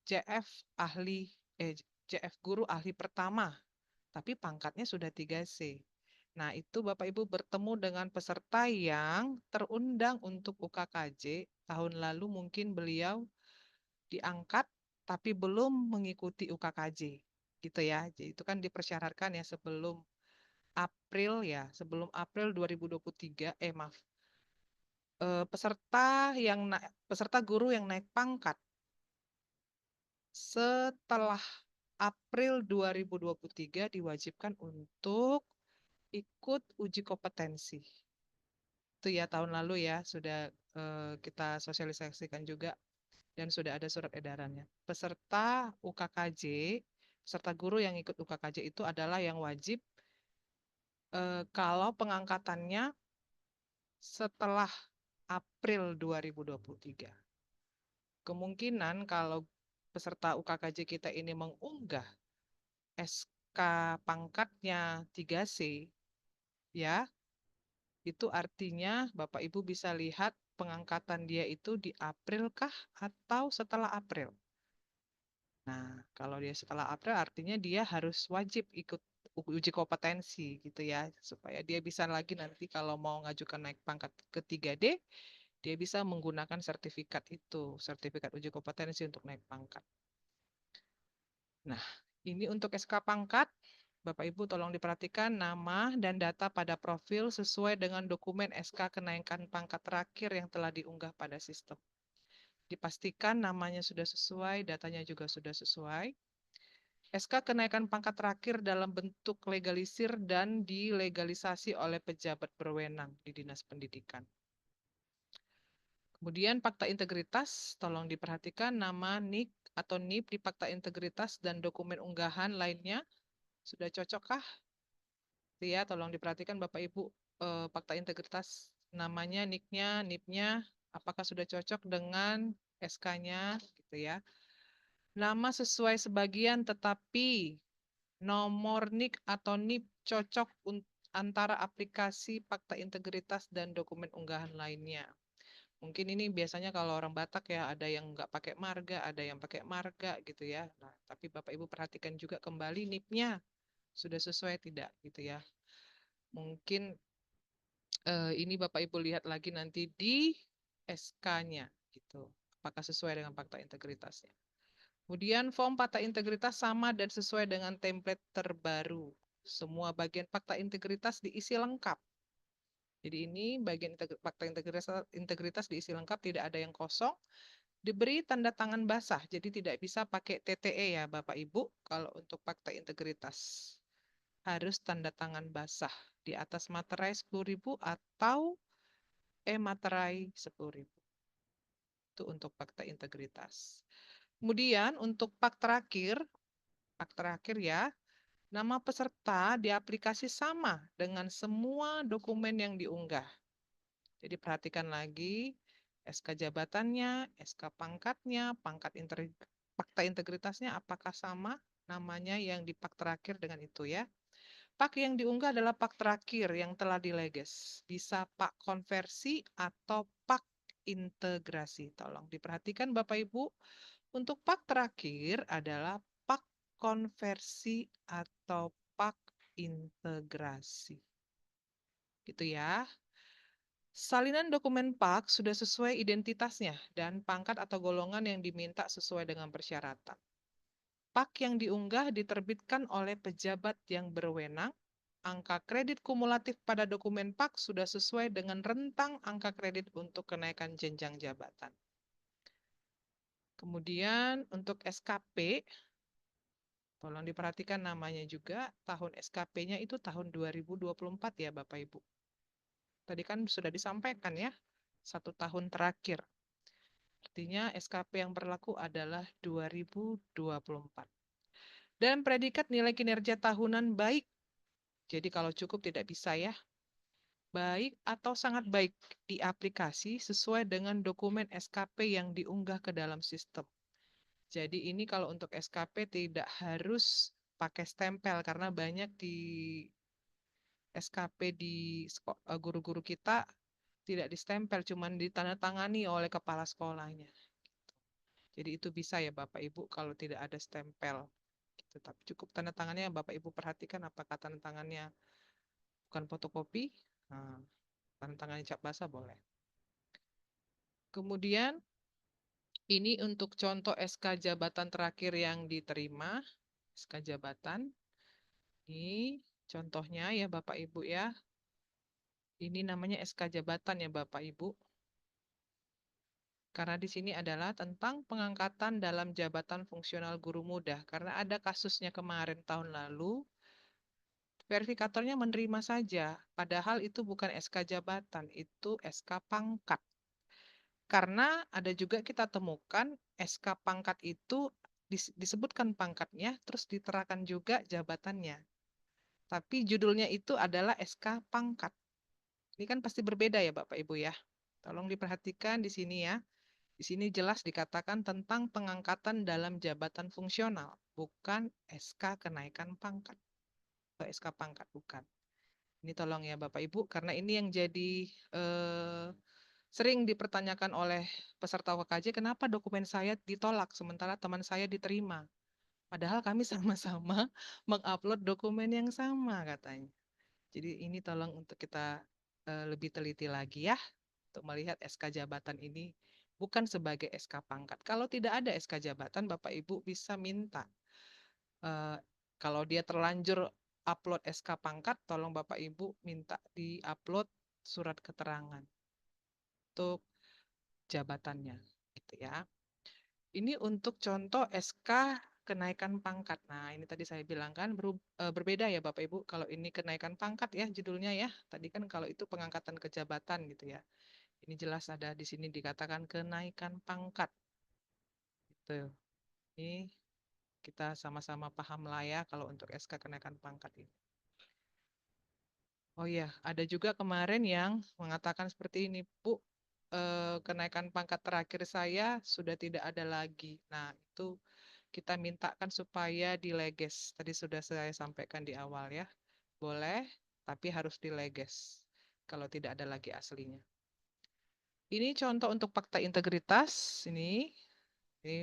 JF ahli JF guru ahli pertama, tapi pangkatnya sudah 3C. Nah, itu Bapak Ibu bertemu dengan peserta yang terundang untuk UKKJ tahun lalu, mungkin beliau diangkat tapi belum mengikuti UKKJ gitu ya. Jadi itu kan dipersyaratkan ya sebelum April 2023 peserta guru yang naik pangkat setelah April 2023 diwajibkan untuk ikut uji kompetensi. Itu ya tahun lalu ya sudah kita sosialisasikan juga dan sudah ada surat edarannya. Peserta UKKJ, peserta guru yang ikut UKKJ itu adalah yang wajib kalau pengangkatannya setelah April 2023. Kemungkinan kalau peserta UKKJ kita ini mengunggah SK pangkatnya 3C, ya, itu artinya Bapak Ibu bisa lihat pengangkatan dia itu di April kah atau setelah April. Nah, kalau dia setelah April artinya dia harus wajib ikut uji kompetensi gitu ya, supaya dia bisa lagi nanti kalau mau ngajukan naik pangkat ke 3D, dia bisa menggunakan sertifikat itu, sertifikat uji kompetensi untuk naik pangkat. Nah, ini untuk SK pangkat, Bapak Ibu tolong diperhatikan nama dan data pada profil sesuai dengan dokumen SK kenaikan pangkat terakhir yang telah diunggah pada sistem. Dipastikan namanya sudah sesuai, datanya juga sudah sesuai. SK kenaikan pangkat terakhir dalam bentuk legalisir dan dilegalisasi oleh pejabat berwenang di Dinas Pendidikan. Kemudian fakta integritas, tolong diperhatikan nama NIK atau NIP di fakta integritas dan dokumen unggahan lainnya. Sudah cocokkah? Ya, tolong diperhatikan Bapak Ibu fakta integritas namanya, NIK-nya, NIP-nya, apakah sudah cocok dengan SK-nya gitu ya. Nama sesuai sebagian tetapi nomor NIK atau NIP cocok antara aplikasi fakta integritas dan dokumen unggahan lainnya. Mungkin ini biasanya kalau orang Batak ya ada yang nggak pakai marga, ada yang pakai marga gitu ya. Nah, tapi Bapak Ibu perhatikan juga kembali NIP-nya sudah sesuai tidak gitu ya. Mungkin ini Bapak Ibu lihat lagi nanti di SK-nya gitu. Apakah sesuai dengan fakta integritasnya. Kemudian form fakta integritas sama dan sesuai dengan template terbaru. Semua bagian fakta integritas diisi lengkap. Jadi ini bagian fakta integritas diisi lengkap, tidak ada yang kosong. Diberi tanda tangan basah, jadi tidak bisa pakai TTE ya Bapak Ibu. Kalau untuk fakta integritas harus tanda tangan basah di atas materai 10.000 atau materai 10.000. Itu untuk fakta integritas. Kemudian untuk pak terakhir ya, nama peserta di aplikasi sama dengan semua dokumen yang diunggah. Jadi perhatikan lagi SK jabatannya, SK pangkatnya, fakta integritasnya apakah sama namanya yang di pak terakhir dengan itu ya. Pak yang diunggah adalah pak terakhir yang telah dileges. Bisa pak konversi atau pak integrasi. Tolong diperhatikan Bapak Ibu. Untuk pak terakhir adalah pak konversi atau pak integrasi. Gitu ya. Salinan dokumen PAK sudah sesuai identitasnya dan pangkat atau golongan yang diminta sesuai dengan persyaratan. PAK yang diunggah diterbitkan oleh pejabat yang berwenang. Angka kredit kumulatif pada dokumen PAK sudah sesuai dengan rentang angka kredit untuk kenaikan jenjang jabatan. Kemudian untuk SKP, tolong diperhatikan namanya juga, tahun SKP-nya itu tahun 2024 ya Bapak Ibu. Tadi kan sudah disampaikan ya, 1 tahun terakhir. Artinya SKP yang berlaku adalah 2024. Dan predikat nilai kinerja tahunan baik. Jadi kalau cukup tidak bisa ya. Baik atau sangat baik di aplikasi sesuai dengan dokumen SKP yang diunggah ke dalam sistem. Jadi ini kalau untuk SKP tidak harus pakai stempel karena banyak di SKP di guru-guru kita tidak distempel, cuman ditandatangani oleh kepala sekolahnya. Jadi itu bisa ya Bapak Ibu kalau tidak ada stempel. Gitu. Tapi cukup tanda tangannya Bapak Ibu perhatikan apakah tanda tangannya bukan fotokopi. Nah, tanda tangannya cap basah boleh. Kemudian ini untuk contoh SK jabatan terakhir yang diterima. SK jabatan. Ini contohnya ya Bapak Ibu ya. Ini namanya SK jabatan ya Bapak Ibu. Karena di sini adalah tentang pengangkatan dalam jabatan fungsional guru muda. Karena ada kasusnya kemarin tahun lalu, verifikatornya menerima saja. Padahal itu bukan SK jabatan, itu SK pangkat. Karena ada juga kita temukan SK pangkat itu disebutkan pangkatnya, terus diterakan juga jabatannya. Tapi judulnya itu adalah SK pangkat. Ini kan pasti berbeda ya Bapak Ibu ya. Tolong diperhatikan di sini ya. Di sini jelas dikatakan tentang pengangkatan dalam jabatan fungsional, bukan SK kenaikan pangkat. Atau SK pangkat, bukan. Ini tolong ya Bapak Ibu, karena ini yang jadi sering dipertanyakan oleh peserta UKJ, kenapa dokumen saya ditolak sementara teman saya diterima. Padahal kami sama-sama mengupload dokumen yang sama katanya. Jadi ini tolong untuk kita lebih teliti lagi ya, untuk melihat SK jabatan ini bukan sebagai SK pangkat. Kalau tidak ada SK jabatan, Bapak Ibu bisa minta. Kalau dia terlanjur upload SK pangkat, tolong Bapak Ibu minta di-upload surat keterangan untuk jabatannya, gitu ya. Ini untuk contoh SK kenaikan pangkat. Nah, ini tadi saya bilang kan berbeda ya Bapak Ibu. Kalau ini kenaikan pangkat ya judulnya ya. Tadi kan kalau itu pengangkatan ke jabatan gitu ya. Ini jelas ada di sini dikatakan kenaikan pangkat. Gitu. Ini kita sama-sama paham lah ya kalau untuk SK kenaikan pangkat ini. Oh iya, ada juga kemarin yang mengatakan seperti ini, Bu, kenaikan pangkat terakhir saya sudah tidak ada lagi. Nah, itu kita mintakan supaya dileges. Tadi sudah saya sampaikan di awal ya. Boleh, tapi harus dileges kalau tidak ada lagi aslinya. Ini contoh untuk fakta integritas. Ini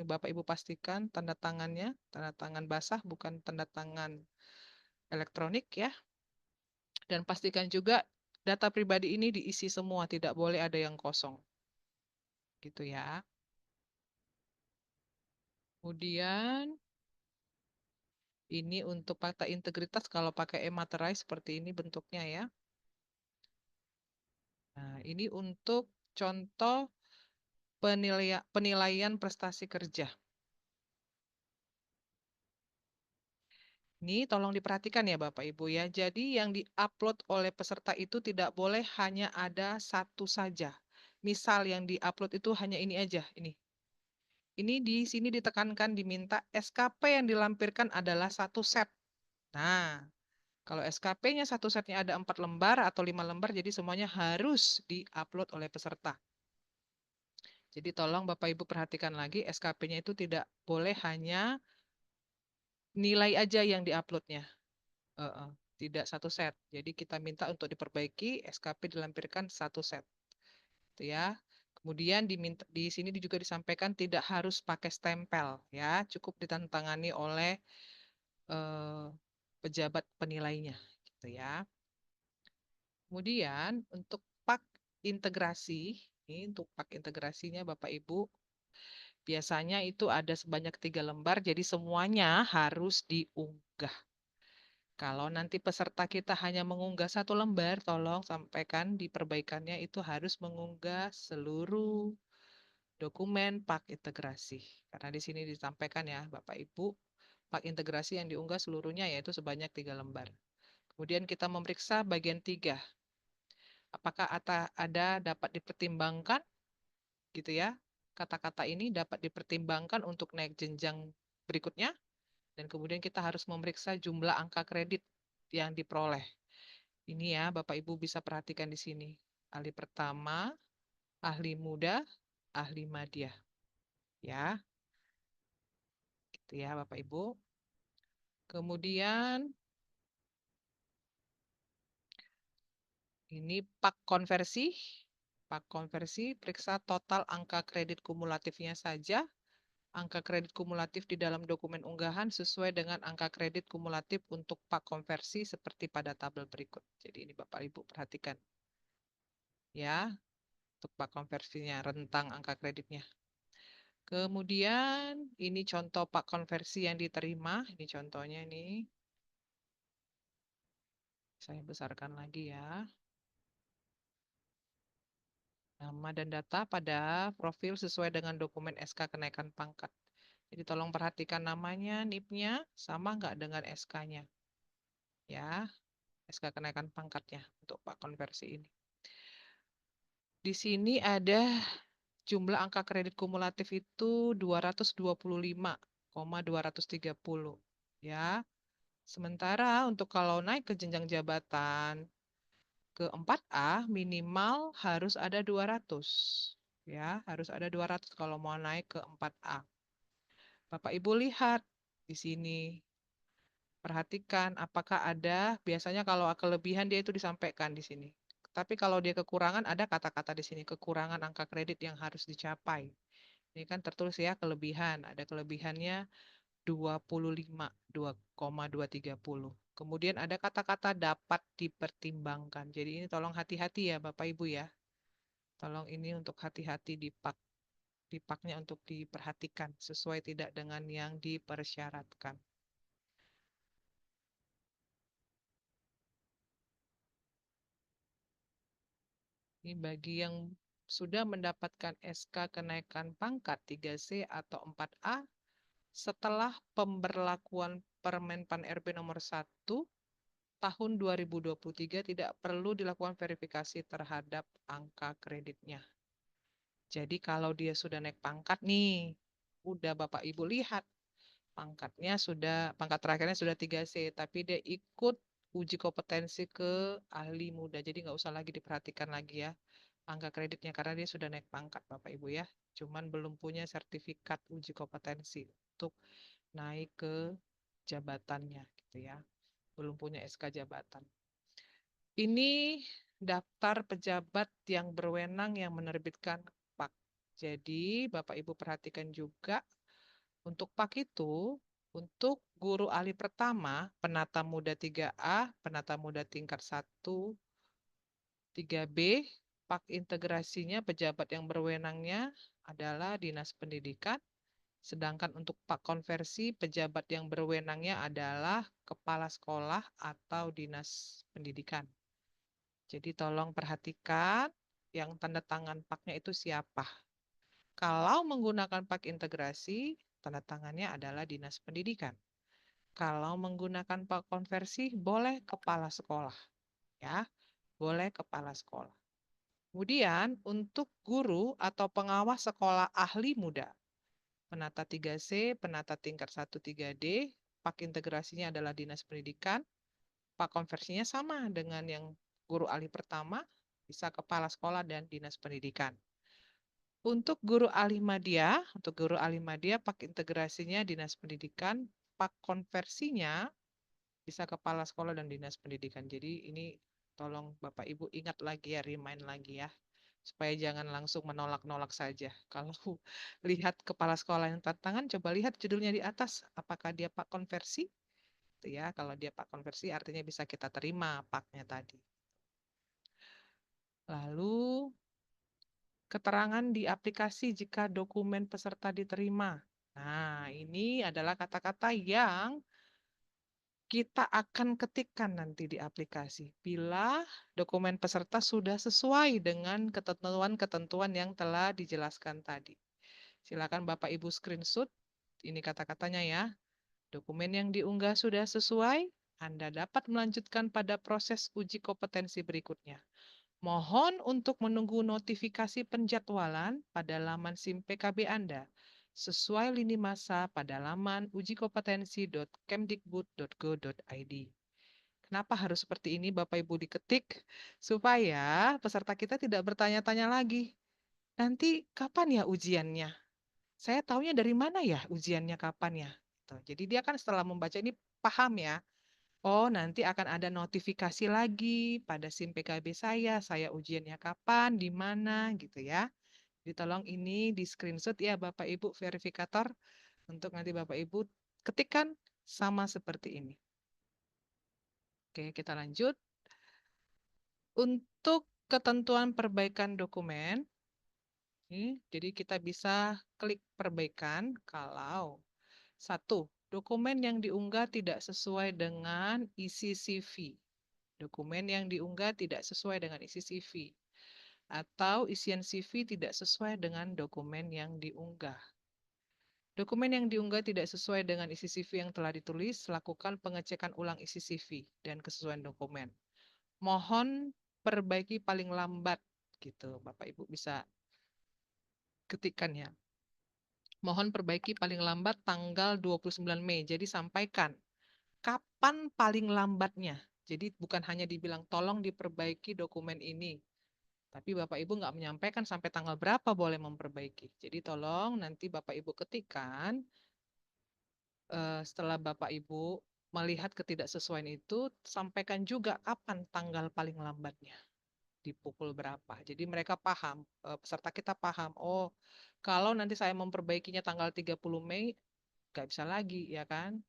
Bapak Ibu pastikan tanda tangannya, tanda tangan basah bukan tanda tangan elektronik ya. Dan pastikan juga data pribadi ini diisi semua, tidak boleh ada yang kosong. Gitu ya. Kemudian ini untuk fakta integritas kalau pakai e-materai seperti ini bentuknya ya. Nah, ini untuk contoh penilaian prestasi kerja. Ini tolong diperhatikan ya Bapak Ibu ya. Jadi yang diupload oleh peserta itu tidak boleh hanya ada satu saja. Misal yang diupload itu hanya ini aja, ini. Ini di sini ditekankan diminta SKP yang dilampirkan adalah satu set. Nah, kalau SKP-nya satu setnya ada 4 lembar atau 5 lembar, jadi semuanya harus diupload oleh peserta. Jadi tolong Bapak Ibu perhatikan lagi, SKP-nya itu tidak boleh hanya nilai aja yang diuploadnya. Tidak satu set. Jadi kita minta untuk diperbaiki, SKP dilampirkan satu set. Itu ya. Kemudian di sini juga disampaikan tidak harus pakai stempel, ya, cukup ditandatangani oleh pejabat penilainya, gitu ya. Kemudian untuk pak integrasi, ini untuk pak integrasinya Bapak Ibu, biasanya itu ada sebanyak 3 lembar, jadi semuanya harus diunggah. Kalau nanti peserta kita hanya mengunggah 1 lembar, tolong sampaikan di perbaikannya itu harus mengunggah seluruh dokumen pak integrasi. Karena di sini disampaikan ya Bapak Ibu, pak integrasi yang diunggah seluruhnya yaitu sebanyak 3 lembar. Kemudian kita memeriksa bagian 3. Apakah ada dapat dipertimbangkan gitu ya. Kata-kata ini dapat dipertimbangkan untuk naik jenjang berikutnya dan kemudian kita harus memeriksa jumlah angka kredit yang diperoleh. Ini ya, Bapak Ibu bisa perhatikan di sini. Ahli pertama, ahli muda, ahli madya. Ya, gitu ya Bapak Ibu. Kemudian ini pak konversi. Pak konversi, periksa total angka kredit kumulatifnya saja. Angka kredit kumulatif di dalam dokumen unggahan sesuai dengan angka kredit kumulatif untuk pak konversi seperti pada tabel berikut. Jadi ini Bapak Ibu perhatikan. Ya, untuk pak konversinya, rentang angka kreditnya. Kemudian ini contoh pak konversi yang diterima. Ini contohnya nih. Saya besarkan lagi ya. Nama dan data pada profil sesuai dengan dokumen SK kenaikan pangkat. Jadi tolong perhatikan namanya, NIP-nya, sama nggak dengan SK-nya. Ya, SK kenaikan pangkatnya untuk Pak konversi ini. Di sini ada jumlah angka kredit kumulatif itu 225,230. Ya, sementara untuk kalau naik ke jenjang jabatan ke 4A minimal harus ada 200. Ya, harus ada 200 kalau mau naik ke 4A. Bapak Ibu lihat di sini. Perhatikan apakah ada, biasanya kalau kelebihan dia itu disampaikan di sini. Tapi kalau dia kekurangan ada kata-kata di sini, kekurangan angka kredit yang harus dicapai. Ini kan tertulis ya kelebihan, ada kelebihannya 25, 2,230. Kemudian ada kata-kata dapat dipertimbangkan. Jadi ini tolong hati-hati ya Bapak Ibu ya. Tolong ini untuk hati-hati di paknya untuk diperhatikan sesuai tidak dengan yang dipersyaratkan. Ini bagi yang sudah mendapatkan SK kenaikan pangkat 3C atau 4A setelah pemberlakuan Permen Pan RB nomor 1 tahun 2023 tidak perlu dilakukan verifikasi terhadap angka kreditnya. Jadi kalau dia sudah naik pangkat nih, udah Bapak Ibu lihat pangkatnya sudah, pangkat terakhirnya sudah 3C, tapi dia ikut uji kompetensi ke ahli muda. Jadi nggak usah lagi diperhatikan lagi ya angka kreditnya karena dia sudah naik pangkat Bapak Ibu ya. Cuman belum punya sertifikat uji kompetensi untuk naik ke jabatannya gitu ya. Belum punya SK jabatan. Ini daftar pejabat yang berwenang yang menerbitkan PAK. Jadi Bapak Ibu perhatikan juga untuk PAK itu untuk guru ahli pertama, penata muda 3A, penata muda tingkat 1, 3B, PAK integrasinya pejabat yang berwenangnya adalah Dinas Pendidikan, sedangkan untuk PAK konversi pejabat yang berwenangnya adalah Kepala Sekolah atau Dinas Pendidikan. Jadi tolong perhatikan yang tanda tangan PAK-nya itu siapa. Kalau menggunakan PAK integrasi, tanda tangannya adalah Dinas Pendidikan. Kalau menggunakan PAK konversi, boleh Kepala Sekolah. Ya, boleh Kepala Sekolah. Kemudian untuk guru atau pengawas sekolah ahli muda, penata 3C, penata tingkat 1 3D, PAK integrasinya adalah Dinas Pendidikan, PAK konversinya sama dengan yang guru ahli pertama, bisa Kepala Sekolah dan Dinas Pendidikan. Untuk guru ahli madya, PAK integrasinya Dinas Pendidikan, PAK konversinya bisa Kepala Sekolah dan Dinas Pendidikan. Jadi ini tolong Bapak Ibu ingat lagi ya, remind lagi ya. Supaya jangan langsung menolak-nolak saja. Kalau lihat kepala sekolah yang tantangan, coba lihat judulnya di atas. Apakah dia Pak konversi? Itu ya, kalau dia Pak konversi artinya bisa kita terima Paknya tadi. Lalu keterangan di aplikasi jika dokumen peserta diterima. Nah, ini adalah kata-kata yang kita akan ketikkan nanti di aplikasi bila dokumen peserta sudah sesuai dengan ketentuan-ketentuan yang telah dijelaskan tadi. Silakan Bapak Ibu screenshot, ini kata-katanya ya. Dokumen yang diunggah sudah sesuai, Anda dapat melanjutkan pada proses uji kompetensi berikutnya. Mohon untuk menunggu notifikasi penjadwalan pada laman SIM PKB Anda sesuai lini masa pada laman ujikompetensi.kemdikbud.go.id. Kenapa harus seperti ini Bapak Ibu diketik? Supaya peserta kita tidak bertanya-tanya lagi. Nanti kapan ya ujiannya? Saya taunya dari mana ya ujiannya kapan ya? Jadi dia kan setelah membaca ini paham ya. Oh, nanti akan ada notifikasi lagi pada SIM PKB saya ujiannya kapan, di mana gitu ya. Jadi tolong ini di screenshot ya Bapak Ibu verifikator untuk nanti Bapak Ibu ketikkan sama seperti ini. Oke, kita lanjut. Untuk ketentuan perbaikan dokumen, jadi kita bisa klik perbaikan kalau satu, dokumen yang diunggah tidak sesuai dengan isi CV. Dokumen yang diunggah tidak sesuai dengan isi CV. Atau isian CV tidak sesuai dengan dokumen yang diunggah. Dokumen yang diunggah tidak sesuai dengan isi CV yang telah ditulis, lakukan pengecekan ulang isi CV dan kesesuaian dokumen. Mohon perbaiki paling lambat, gitu. Bapak Ibu bisa ketikkan ya. Mohon perbaiki paling lambat tanggal 29 Mei. Jadi sampaikan kapan paling lambatnya. Jadi bukan hanya dibilang tolong diperbaiki dokumen ini. Tapi Bapak Ibu nggak menyampaikan sampai tanggal berapa boleh memperbaiki. Jadi tolong nanti Bapak Ibu ketikkan setelah Bapak Ibu melihat ketidaksesuaian itu, sampaikan juga kapan tanggal paling lambatnya. Di pukul berapa. Jadi mereka paham, peserta kita paham, oh kalau nanti saya memperbaikinya tanggal 30 Mei, nggak bisa lagi ya kan.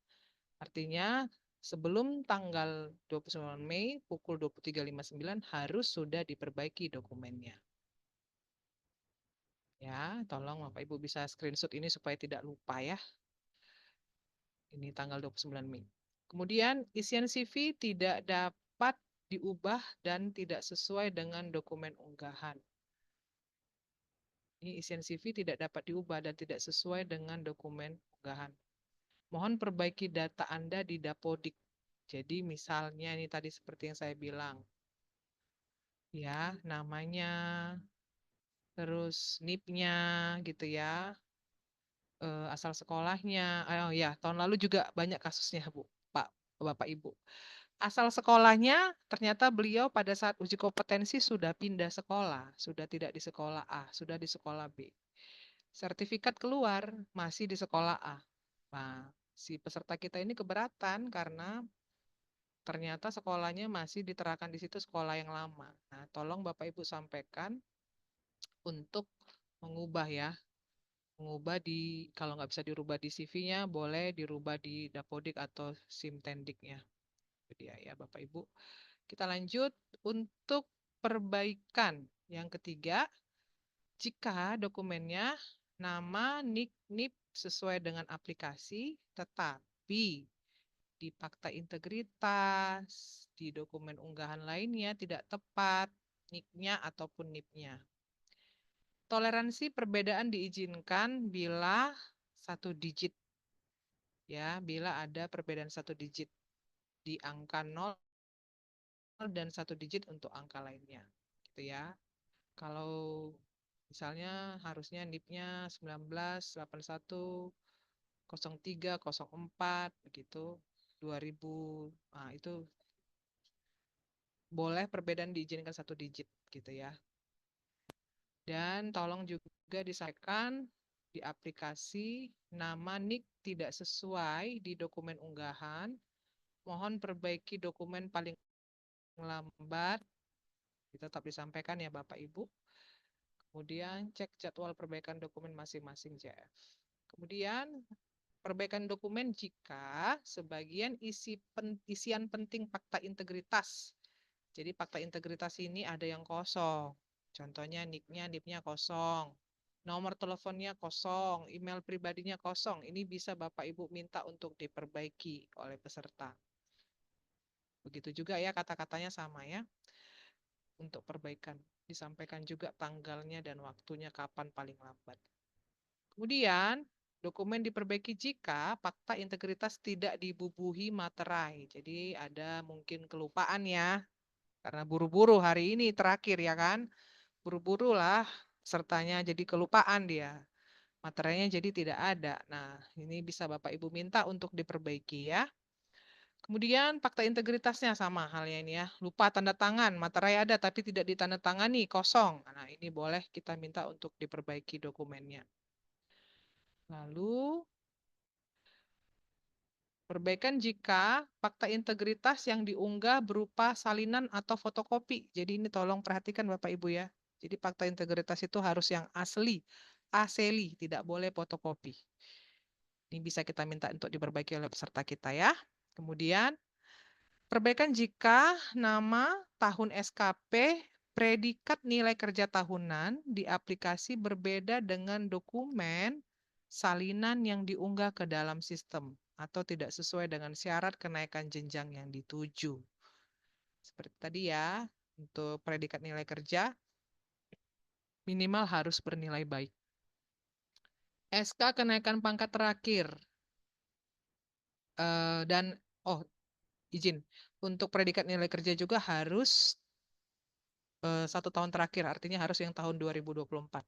Artinya sebelum tanggal 29 Mei pukul 23.59 harus sudah diperbaiki dokumennya. Ya, tolong Bapak Ibu bisa screenshot ini supaya tidak lupa ya. Ini tanggal 29 Mei. Kemudian isian CV tidak dapat diubah dan tidak sesuai dengan dokumen unggahan. Ini isian CV tidak dapat diubah dan tidak sesuai dengan dokumen unggahan. Mohon perbaiki data Anda di Dapodik. Jadi misalnya ini tadi seperti yang saya bilang. Ya, namanya, terus NIP-nya gitu ya. Asal sekolahnya. Oh ya, tahun lalu juga banyak kasusnya, Bu, Pak, Bapak Ibu. Asal sekolahnya ternyata beliau pada saat uji kompetensi sudah pindah sekolah, sudah tidak di sekolah A, sudah di sekolah B. Sertifikat keluar masih di sekolah A. Nah, si peserta kita ini keberatan karena ternyata sekolahnya masih diterapkan di situ sekolah yang lama. Nah, tolong Bapak Ibu sampaikan untuk mengubah ya. Mengubah di, kalau nggak bisa dirubah di CV-nya, boleh dirubah di Dapodik atau Simtendiknya. Jadi ya Bapak Ibu. Kita lanjut untuk perbaikan. Yang ketiga, jika dokumennya nama, nik, NIP sesuai dengan aplikasi, tetapi di fakta integritas, di dokumen unggahan lainnya tidak tepat NIK-nya ataupun NIP-nya. Toleransi perbedaan diizinkan bila 1 digit. Ya, bila ada perbedaan 1 digit di angka 0 dan 1 digit untuk angka lainnya. Gitu ya. Kalau misalnya harusnya NIP-nya 19810304 begitu 2000. Nah, itu boleh perbedaan diizinkan 1 digit gitu ya. Dan tolong juga disampaikan di aplikasi nama NIK tidak sesuai di dokumen unggahan. Mohon perbaiki dokumen paling lambat. Tetap disampaikan ya Bapak Ibu. Kemudian cek jadwal perbaikan dokumen masing-masing JF. Kemudian perbaikan dokumen jika sebagian isian penting fakta integritas. Jadi fakta integritas ini ada yang kosong. Contohnya NIP-nya kosong. Nomor teleponnya kosong, email pribadinya kosong. Ini bisa Bapak Ibu minta untuk diperbaiki oleh peserta. Begitu juga ya kata-katanya sama ya. Untuk perbaikan. Disampaikan juga tanggalnya dan waktunya kapan paling lambat. Kemudian dokumen diperbaiki jika fakta integritas tidak dibubuhi materai. Jadi ada mungkin kelupaan ya. Karena buru-buru hari ini terakhir ya kan. Buru-buru lah pesertanya jadi kelupaan dia. Materinya jadi tidak ada. Nah, ini bisa Bapak Ibu minta untuk diperbaiki ya. Kemudian fakta integritasnya sama halnya ini ya. Lupa tanda tangan, materai ada tapi tidak ditandatangani, kosong. Nah, ini boleh kita minta untuk diperbaiki dokumennya. Lalu perbaikan jika fakta integritas yang diunggah berupa salinan atau fotokopi. Jadi ini tolong perhatikan Bapak Ibu ya. Jadi fakta integritas itu harus yang asli, asli, tidak boleh fotokopi. Ini bisa kita minta untuk diperbaiki oleh peserta kita ya. Kemudian perbaikan jika nama, tahun SKP, predikat nilai kerja tahunan di aplikasi berbeda dengan dokumen salinan yang diunggah ke dalam sistem atau tidak sesuai dengan syarat kenaikan jenjang yang dituju. Seperti tadi ya, untuk predikat nilai kerja minimal harus bernilai baik. SK kenaikan pangkat terakhir. Dan izin, untuk predikat nilai kerja juga harus 1 tahun terakhir, artinya harus yang tahun 2024.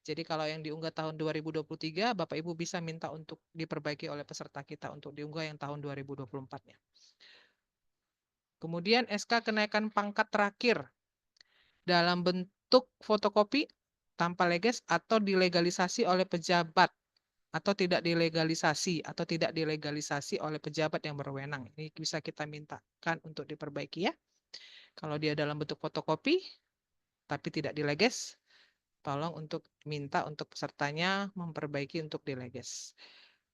Jadi kalau yang diunggah tahun 2023, Bapak Ibu bisa minta untuk diperbaiki oleh peserta kita untuk diunggah yang tahun 2024-nya. Kemudian SK kenaikan pangkat terakhir dalam bentuk fotokopi tanpa leges atau dilegalisasi oleh pejabat atau tidak dilegalisasi oleh pejabat yang berwenang. Ini bisa kita mintakan untuk diperbaiki ya. Kalau dia dalam bentuk fotokopi tapi tidak dileges, tolong untuk minta untuk pesertanya memperbaiki untuk dileges.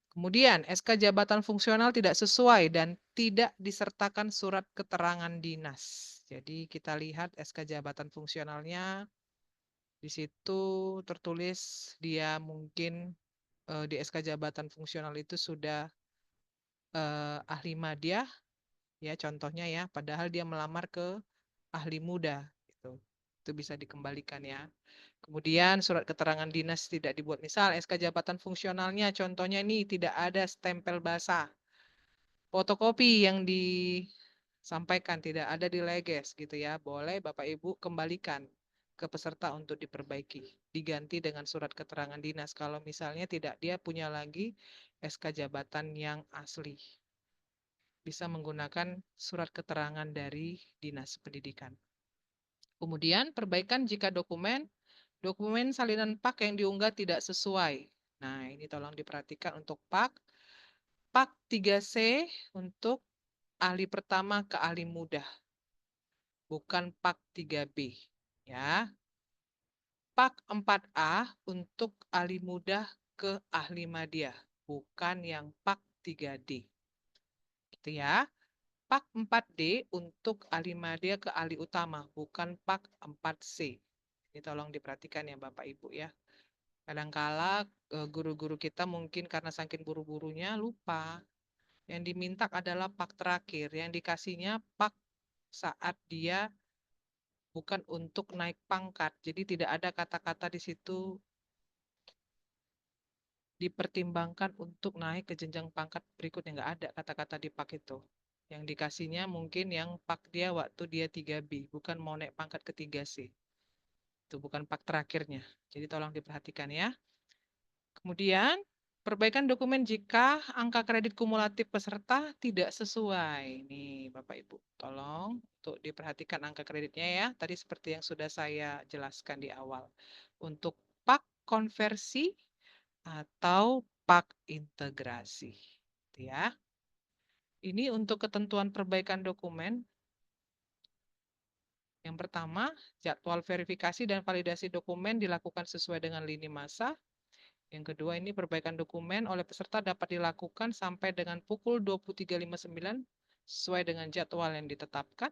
Kemudian SK jabatan fungsional tidak sesuai dan tidak disertakan surat keterangan dinas. Jadi kita lihat SK jabatan fungsionalnya di situ tertulis dia mungkin di SK jabatan fungsional itu sudah ahli madya ya contohnya ya, padahal dia melamar ke ahli muda gitu. Itu bisa dikembalikan ya. Kemudian surat keterangan dinas tidak dibuat. Misal SK jabatan fungsionalnya contohnya ini tidak ada stempel basah. Fotokopi yang disampaikan tidak ada di leges gitu ya. Boleh Bapak Ibu kembalikan ke peserta untuk diperbaiki. Diganti dengan surat keterangan dinas. Kalau misalnya tidak dia punya lagi SK jabatan yang asli. Bisa menggunakan surat keterangan dari dinas pendidikan. Kemudian perbaikan jika dokumen salinan PAK yang diunggah tidak sesuai. Nah, ini tolong diperhatikan untuk PAK. PAK 3C untuk ahli pertama ke ahli mudah. Bukan PAK 3B. Ya. PAK 4A untuk ahli mudah ke ahli madya. Bukan yang PAK 3D. Gitu ya. PAK 4D untuk ahli madya ke ahli utama. Bukan PAK 4C. Ini tolong diperhatikan ya Bapak Ibu ya. Kadangkala guru-guru kita mungkin karena saking buru-burunya lupa. Yang diminta adalah PAK terakhir. Yang dikasihnya PAK saat dia bukan untuk naik pangkat. Jadi tidak ada kata-kata di situ dipertimbangkan untuk naik ke jenjang pangkat berikutnya. Nggak ada kata-kata di PAK itu. Yang dikasihnya mungkin yang PAK dia waktu dia 3B. Bukan mau naik pangkat ke 3C. Itu bukan PAK terakhirnya. Jadi tolong diperhatikan ya. Kemudian, perbaikan dokumen jika angka kredit kumulatif peserta tidak sesuai. Nih, Bapak Ibu, tolong untuk diperhatikan angka kreditnya ya. Tadi seperti yang sudah saya jelaskan di awal. Untuk PAK konversi atau PAK integrasi. Ya. Ini untuk ketentuan perbaikan dokumen. Yang pertama, jadwal verifikasi dan validasi dokumen dilakukan sesuai dengan lini masa. Yang kedua, ini perbaikan dokumen oleh peserta dapat dilakukan sampai dengan pukul 23.59 sesuai dengan jadwal yang ditetapkan.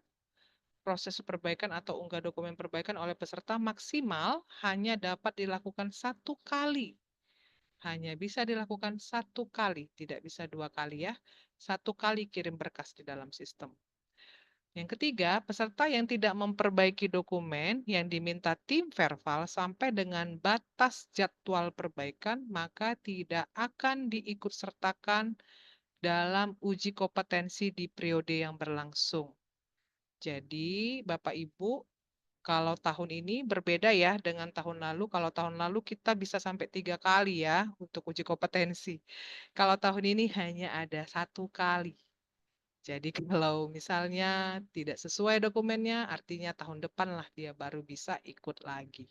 Proses perbaikan atau unggah dokumen perbaikan oleh peserta maksimal hanya dapat dilakukan 1 kali. Hanya bisa dilakukan 1 kali, tidak bisa 2 kali ya. 1 kali kirim berkas di dalam sistem. Yang ketiga, peserta yang tidak memperbaiki dokumen yang diminta tim Verval sampai dengan batas jadwal perbaikan, maka tidak akan diikutsertakan dalam uji kompetensi di periode yang berlangsung. Jadi Bapak Ibu, kalau tahun ini berbeda ya dengan tahun lalu. Kalau tahun lalu kita bisa sampai 3 kali ya untuk uji kompetensi. Kalau tahun ini hanya ada 1 kali. Jadi kalau misalnya tidak sesuai dokumennya, artinya tahun depan lah dia baru bisa ikut lagi.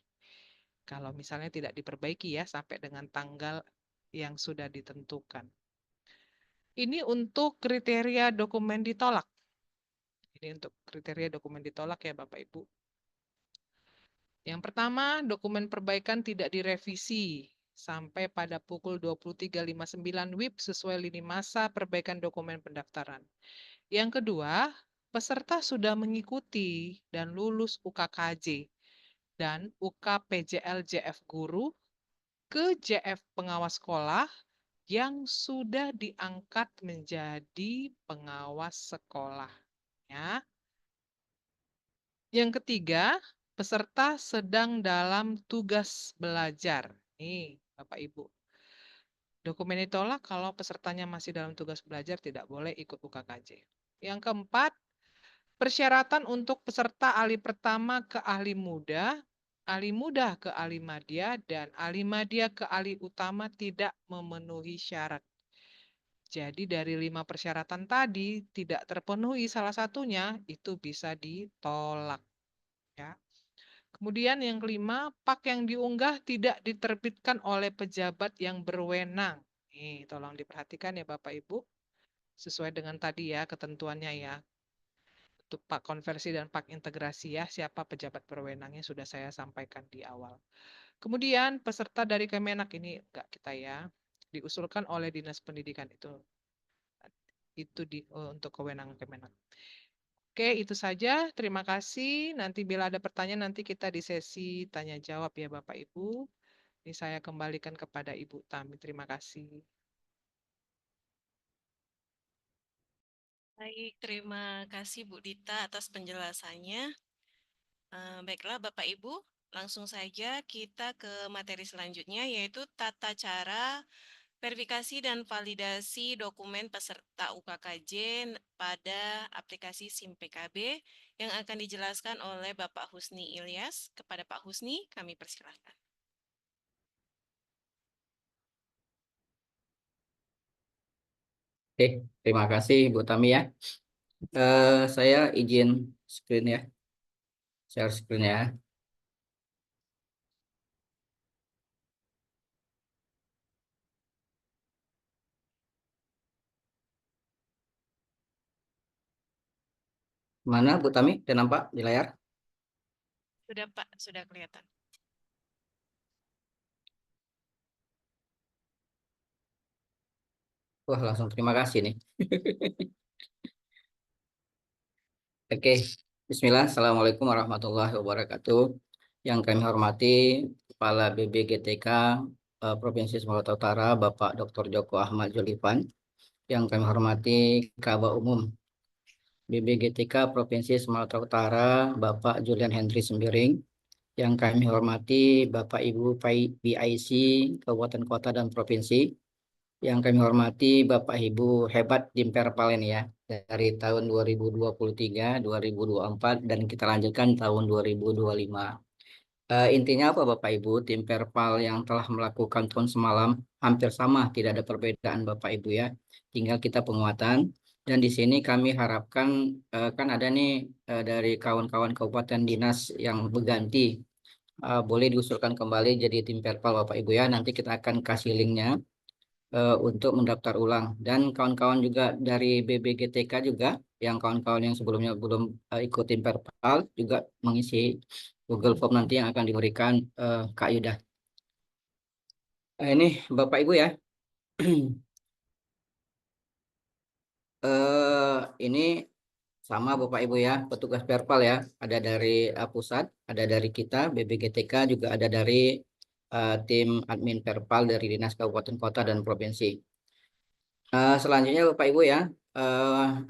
Kalau misalnya tidak diperbaiki ya sampai dengan tanggal yang sudah ditentukan. Ini untuk kriteria dokumen ditolak. Ini untuk kriteria dokumen ditolak ya Bapak Ibu. Yang pertama, dokumen perbaikan tidak direvisi sampai pada pukul 23.59 WIB sesuai lini masa perbaikan dokumen pendaftaran. Yang kedua, peserta sudah mengikuti dan lulus UKKJ dan UKPJL JF Guru ke JF Pengawas Sekolah yang sudah diangkat menjadi pengawas sekolah. Ya. Yang ketiga, peserta sedang dalam tugas belajar. Nih, Bapak Ibu. Dokumen ditolak kalau pesertanya masih dalam tugas belajar tidak boleh ikut UKKJ. Yang keempat, persyaratan untuk peserta ahli pertama ke ahli muda ke ahli madya, dan ahli madya ke ahli utama tidak memenuhi syarat. Jadi dari 5 persyaratan tadi tidak terpenuhi salah satunya, itu bisa ditolak. Ya. Kemudian yang kelima, PAK yang diunggah tidak diterbitkan oleh pejabat yang berwenang. Nih, tolong diperhatikan ya Bapak Ibu. Sesuai dengan tadi ya ketentuannya ya. Untuk PAK konversi dan PAK integrasi ya, siapa pejabat berwenangnya sudah saya sampaikan di awal. Kemudian peserta dari Kemenak ini enggak kita ya, diusulkan oleh Dinas Pendidikan itu untuk kewenangan Kemenak. Oke, itu saja. Terima kasih. Nanti bila ada pertanyaan nanti kita di sesi tanya jawab ya Bapak Ibu. Ini saya kembalikan kepada Ibu Tami. Terima kasih. Baik, terima kasih Bu Dita atas penjelasannya. Baiklah Bapak Ibu, langsung saja kita ke materi selanjutnya yaitu tata cara verifikasi dan validasi dokumen peserta UKKJ pada aplikasi SIM PKB yang akan dijelaskan oleh Bapak Husni Ilyas. Kepada Pak Husni, kami persilahkan. Oke, terima kasih Bu Tami ya. Saya izin screen ya, share screen ya. Mana Bu Tami? Sudah nampak di layar? Sudah Pak, sudah kelihatan. Wah, langsung terima kasih nih. Oke, Bismillah. Assalamualaikum warahmatullahi wabarakatuh. Yang kami hormati Kepala BBGTK Provinsi Sumatera Utara, Bapak Dr. Joko Ahmad Julifan. Yang kami hormati Kabak Umum BBGTK Provinsi Sumatera Utara, Bapak Julian Henry Sembiring. Yang kami hormati Bapak Ibu PIC Kabupaten Kota dan Provinsi. Yang kami hormati Bapak Ibu hebat tim Perpal ini ya, dari tahun 2023, 2024 dan kita lanjutkan tahun 2025. Intinya apa Bapak Ibu, tim Perpal yang telah melakukan tahun semalam hampir sama, tidak ada perbedaan Bapak Ibu ya. Tinggal kita penguatan dan di sini kami harapkan kan ada nih dari kawan-kawan kabupaten dinas yang berganti, boleh diusulkan kembali jadi tim Perpal Bapak Ibu ya. Nanti kita akan kasih linknya untuk mendaftar ulang, dan kawan-kawan juga dari BBGTK juga yang kawan-kawan yang sebelumnya belum ikutin Perpal juga mengisi Google Form nanti yang akan diberikan Kak Yuda. Ini Bapak Ibu ya. Ini sama Bapak Ibu ya, petugas Perpal ya, ada dari pusat, ada dari kita BBGTK, juga ada dari tim admin Perpal dari Dinas Kabupaten Kota dan Provinsi. Selanjutnya Bapak Ibu ya,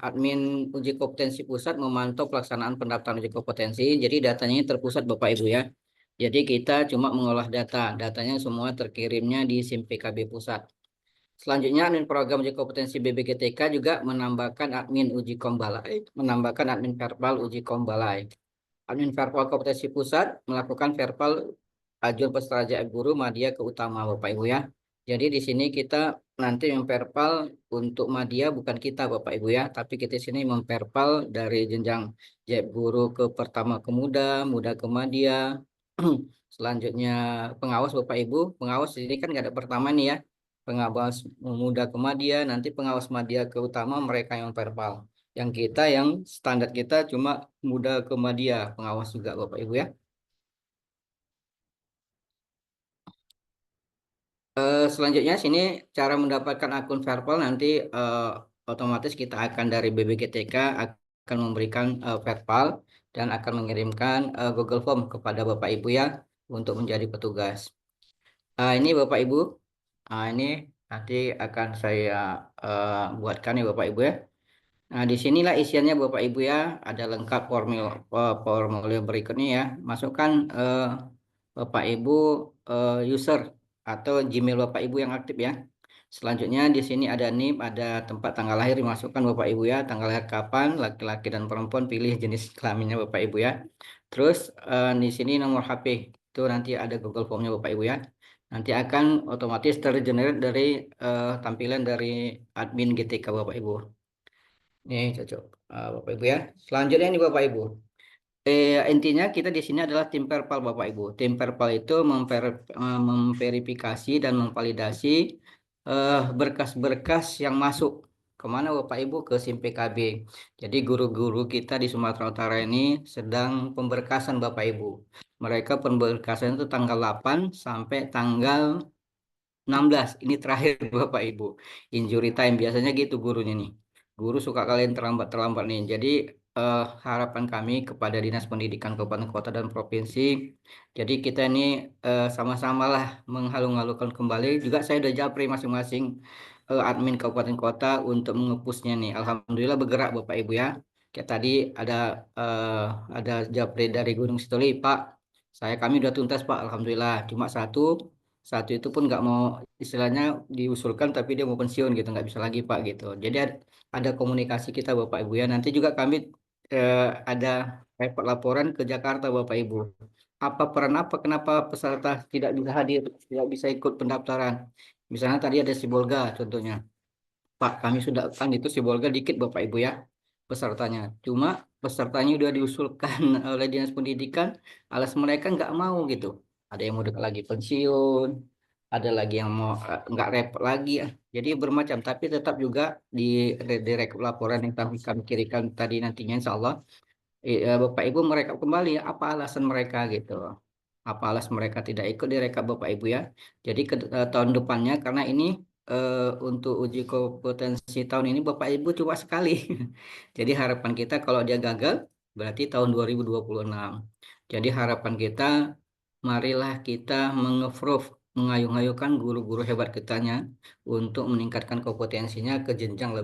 admin uji kompetensi pusat memantau pelaksanaan pendaftaran uji kompetensi. Jadi datanya terpusat Bapak Ibu ya. Jadi kita cuma mengolah datanya semua terkirimnya di SIM PKB pusat. Selanjutnya, admin program uji kompetensi BBGTK juga menambahkan admin uji kombalai, menambahkan admin verbal uji kombalai. Admin verbal kompetensi pusat melakukan verbal ajuan peserta didik guru Madya ke utama, Bapak Ibu ya. Jadi di sini kita nanti memverbal untuk Madya bukan kita Bapak Ibu ya, tapi kita di sini memverbal dari jenjang didik guru ke pertama ke muda, muda ke Madya. Selanjutnya pengawas Bapak Ibu, pengawas ini kan nggak ada pertama nih ya. Pengawas muda ke Madya, nanti pengawas Madya ke utama mereka yang verbal. Yang kita yang standar kita cuma muda ke Madya, pengawas juga Bapak Ibu ya. Selanjutnya sini cara mendapatkan akun verbal nanti otomatis kita akan dari BBGTK akan memberikan verbal dan akan mengirimkan Google Form kepada Bapak Ibu ya untuk menjadi petugas. Ini Bapak Ibu, ini nanti akan saya buatkan ya Bapak Ibu ya. Nah, di sinilah isiannya Bapak Ibu ya, ada lengkap formulir berikutnya ya. Masukkan Bapak Ibu user atau Gmail Bapak Ibu yang aktif ya. Selanjutnya di sini ada NIP, ada tempat tanggal lahir dimasukkan Bapak Ibu ya, tanggal lahir kapan, laki-laki dan perempuan pilih jenis kelaminnya Bapak Ibu ya. Terus di sini nomor HP, itu nanti ada Google Formnya Bapak Ibu ya. Nanti akan otomatis tergenerate dari tampilan dari admin GTK Bapak Ibu. Nih cocok Bapak Ibu ya. Selanjutnya ini Bapak Ibu. Intinya kita di sini adalah tim Perpal Bapak Ibu. Tim Perpal itu memverifikasi dan memvalidasi berkas-berkas yang masuk kemana Bapak Ibu ke SIM PKB. Jadi guru-guru kita di Sumatera Utara ini sedang pemberkasan Bapak Ibu. Mereka pemberkasan itu tanggal 8 sampai tanggal 16, ini terakhir Bapak Ibu. Injury time biasanya gitu gurunya nih. Guru suka kalian terlambat nih. Jadi harapan kami kepada Dinas Pendidikan Kabupaten Kota dan Provinsi. Jadi kita ini sama-samalah menghalu-halukan kembali. Juga saya udah japri masing-masing admin Kabupaten Kota untuk mengepusnya nih. Alhamdulillah bergerak Bapak Ibu ya. Kayak tadi ada japri dari Gunung Sitoli, Pak. Kami udah tuntas Pak, Alhamdulillah. Cuma satu itu pun nggak mau istilahnya diusulkan tapi dia mau pensiun gitu nggak bisa lagi Pak gitu. Jadi ada komunikasi kita Bapak Ibu ya. Nanti juga kami ada report laporan ke Jakarta Bapak Ibu. Apa kenapa peserta tidak bisa hadir, tidak bisa ikut pendaftaran. Misalnya tadi ada Sibolga contohnya. Pak, kami sudah kan itu Sibolga dikit Bapak Ibu ya pesertanya. Cuma pesertanya udah diusulkan oleh Dinas Pendidikan, alas mereka nggak mau gitu. Ada yang mau dekat lagi pensiun, ada lagi yang mau nggak repot lagi ya. Jadi bermacam, tapi tetap juga di rekap laporan yang kami kirimkan tadi nantinya Insya Allah, Bapak Ibu mereka kembali apa alasan mereka gitu. Apa alasan mereka tidak ikut direkap Bapak Ibu ya. Jadi tahun depannya karena ini untuk uji kompetensi tahun ini Bapak Ibu cuma sekali. Jadi harapan kita kalau dia gagal berarti tahun 2026. Jadi harapan kita marilah kita mengayuh-ayuhkan guru-guru hebat kitanya untuk meningkatkan kompetensinya ke jenjang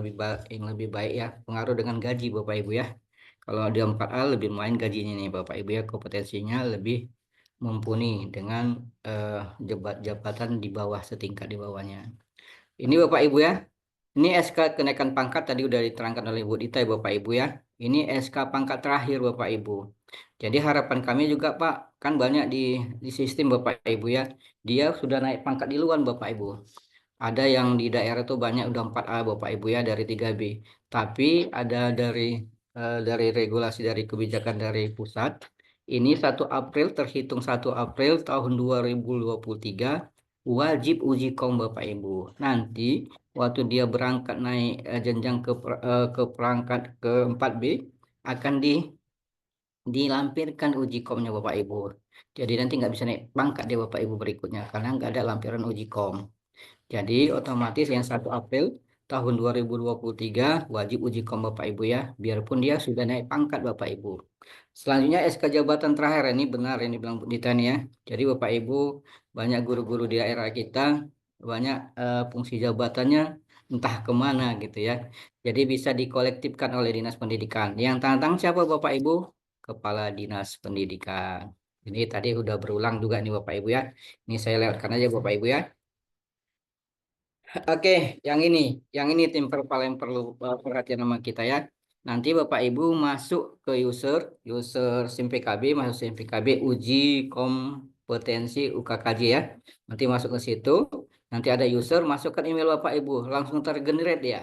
yang lebih baik ya. Pengaruh dengan gaji Bapak Ibu ya. Kalau dia 4A lebih main gajinya nih Bapak Ibu ya, kompetensinya lebih mumpuni dengan jabatan di bawah setingkat di bawahnya. Ini Bapak Ibu ya. Ini SK kenaikan pangkat tadi udah diterangkan oleh Bu Dita ya Bapak Ibu ya. Ini SK pangkat terakhir Bapak Ibu. Jadi harapan kami juga Pak, kan banyak di sistem Bapak Ibu ya. Dia sudah naik pangkat di luar Bapak Ibu. Ada yang di daerah itu banyak udah 4A Bapak Ibu ya dari 3B. Tapi ada dari regulasi dari kebijakan dari pusat. Ini 1 April terhitung 1 April tahun 2023 wajib uji kom Bapak Ibu. Nanti waktu dia berangkat naik jenjang ke perangkat ke 4B akan dilampirkan uji komnya Bapak Ibu. Jadi nanti nggak bisa naik pangkat dia Bapak Ibu berikutnya karena nggak ada lampiran uji kom. Jadi otomatis yang 1 April tahun 2023 wajib uji kom Bapak Ibu ya, biarpun dia sudah naik pangkat Bapak Ibu. Selanjutnya SK jabatan terakhir ini benar ini bilang Bu Dita nih ya. Jadi Bapak Ibu banyak guru-guru di daerah kita banyak fungsi jabatannya entah kemana gitu ya. Jadi bisa dikolektifkan oleh Dinas Pendidikan. Yang tantang siapa Bapak Ibu? Kepala Dinas Pendidikan. Ini tadi udah berulang juga nih Bapak Ibu ya. Ini saya lewatkan aja Bapak Ibu ya. Oke, yang ini tim perpal yang perlu perhatian sama kita ya. Nanti Bapak Ibu masuk ke user SIM PKB, masuk SIM PKB uji kompetensi UKKJ ya. Nanti masuk ke situ, nanti ada user, masukkan email Bapak Ibu, langsung tergenerate ya.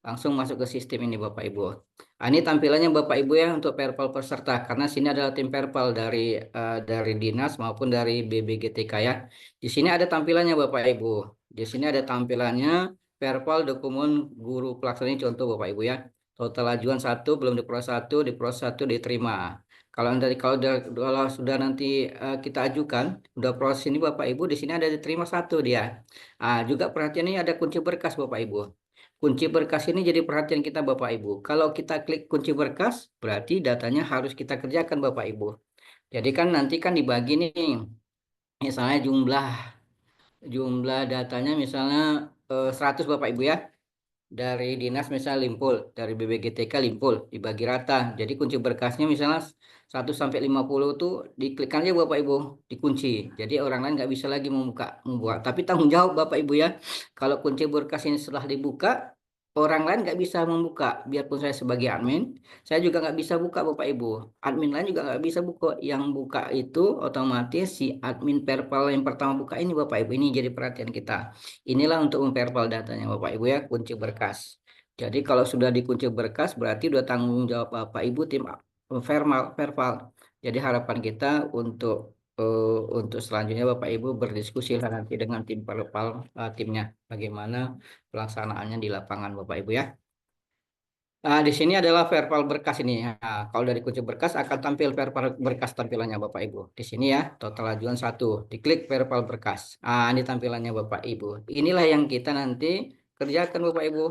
Langsung masuk ke sistem ini Bapak Ibu. Ini tampilannya Bapak Ibu ya untuk perpal peserta, karena sini adalah tim perpal dari dinas maupun dari BBGTK ya. Di sini ada tampilannya Bapak Ibu. Di sini ada tampilannya perpal dokumen guru pelaksana, ini contoh Bapak Ibu ya. Total ajuan 1, belum diproses 1 diterima. Kalau sudah nanti kita ajukan, udah proses ini Bapak Ibu, di sini ada diterima 1 dia. Juga perhatian ini ada kunci berkas Bapak Ibu. Kunci berkas ini jadi perhatian kita Bapak Ibu. Kalau kita klik kunci berkas, berarti datanya harus kita kerjakan Bapak Ibu. Jadi kan nanti kan dibagi nih, misalnya jumlah datanya misalnya 100 Bapak Ibu ya. Dari dinas misalnya Limpul, dari BBGTK Limpul dibagi rata. Jadi kunci berkasnya misalnya 1 sampai 50 tuh diklik aja Bapak Ibu, dikunci. Jadi orang lain nggak bisa lagi membuka. Tapi tanggung jawab Bapak Ibu ya. Kalau kunci berkas ini setelah dibuka, orang lain nggak bisa membuka. Biarpun saya sebagai admin, saya juga nggak bisa buka Bapak Ibu. Admin lain juga nggak bisa buka. Yang buka itu otomatis si admin perpal yang pertama buka ini Bapak Ibu. Ini jadi perhatian kita. Inilah untuk memperpal datanya Bapak Ibu ya, kunci berkas. Jadi kalau sudah dikunci berkas berarti udah tanggung jawab Bapak Ibu tim perpal. Jadi harapan kita untuk selanjutnya Bapak Ibu berdiskusi lah nanti dengan tim perpal timnya bagaimana pelaksanaannya di lapangan Bapak Ibu ya. Di sini adalah verbal berkas ini. Kalau dari kunci berkas akan tampil verbal berkas tampilannya Bapak Ibu. Di sini ya, total ajuan 1. Diklik verbal berkas. Ini tampilannya Bapak Ibu. Inilah yang kita nanti kerjakan Bapak Ibu.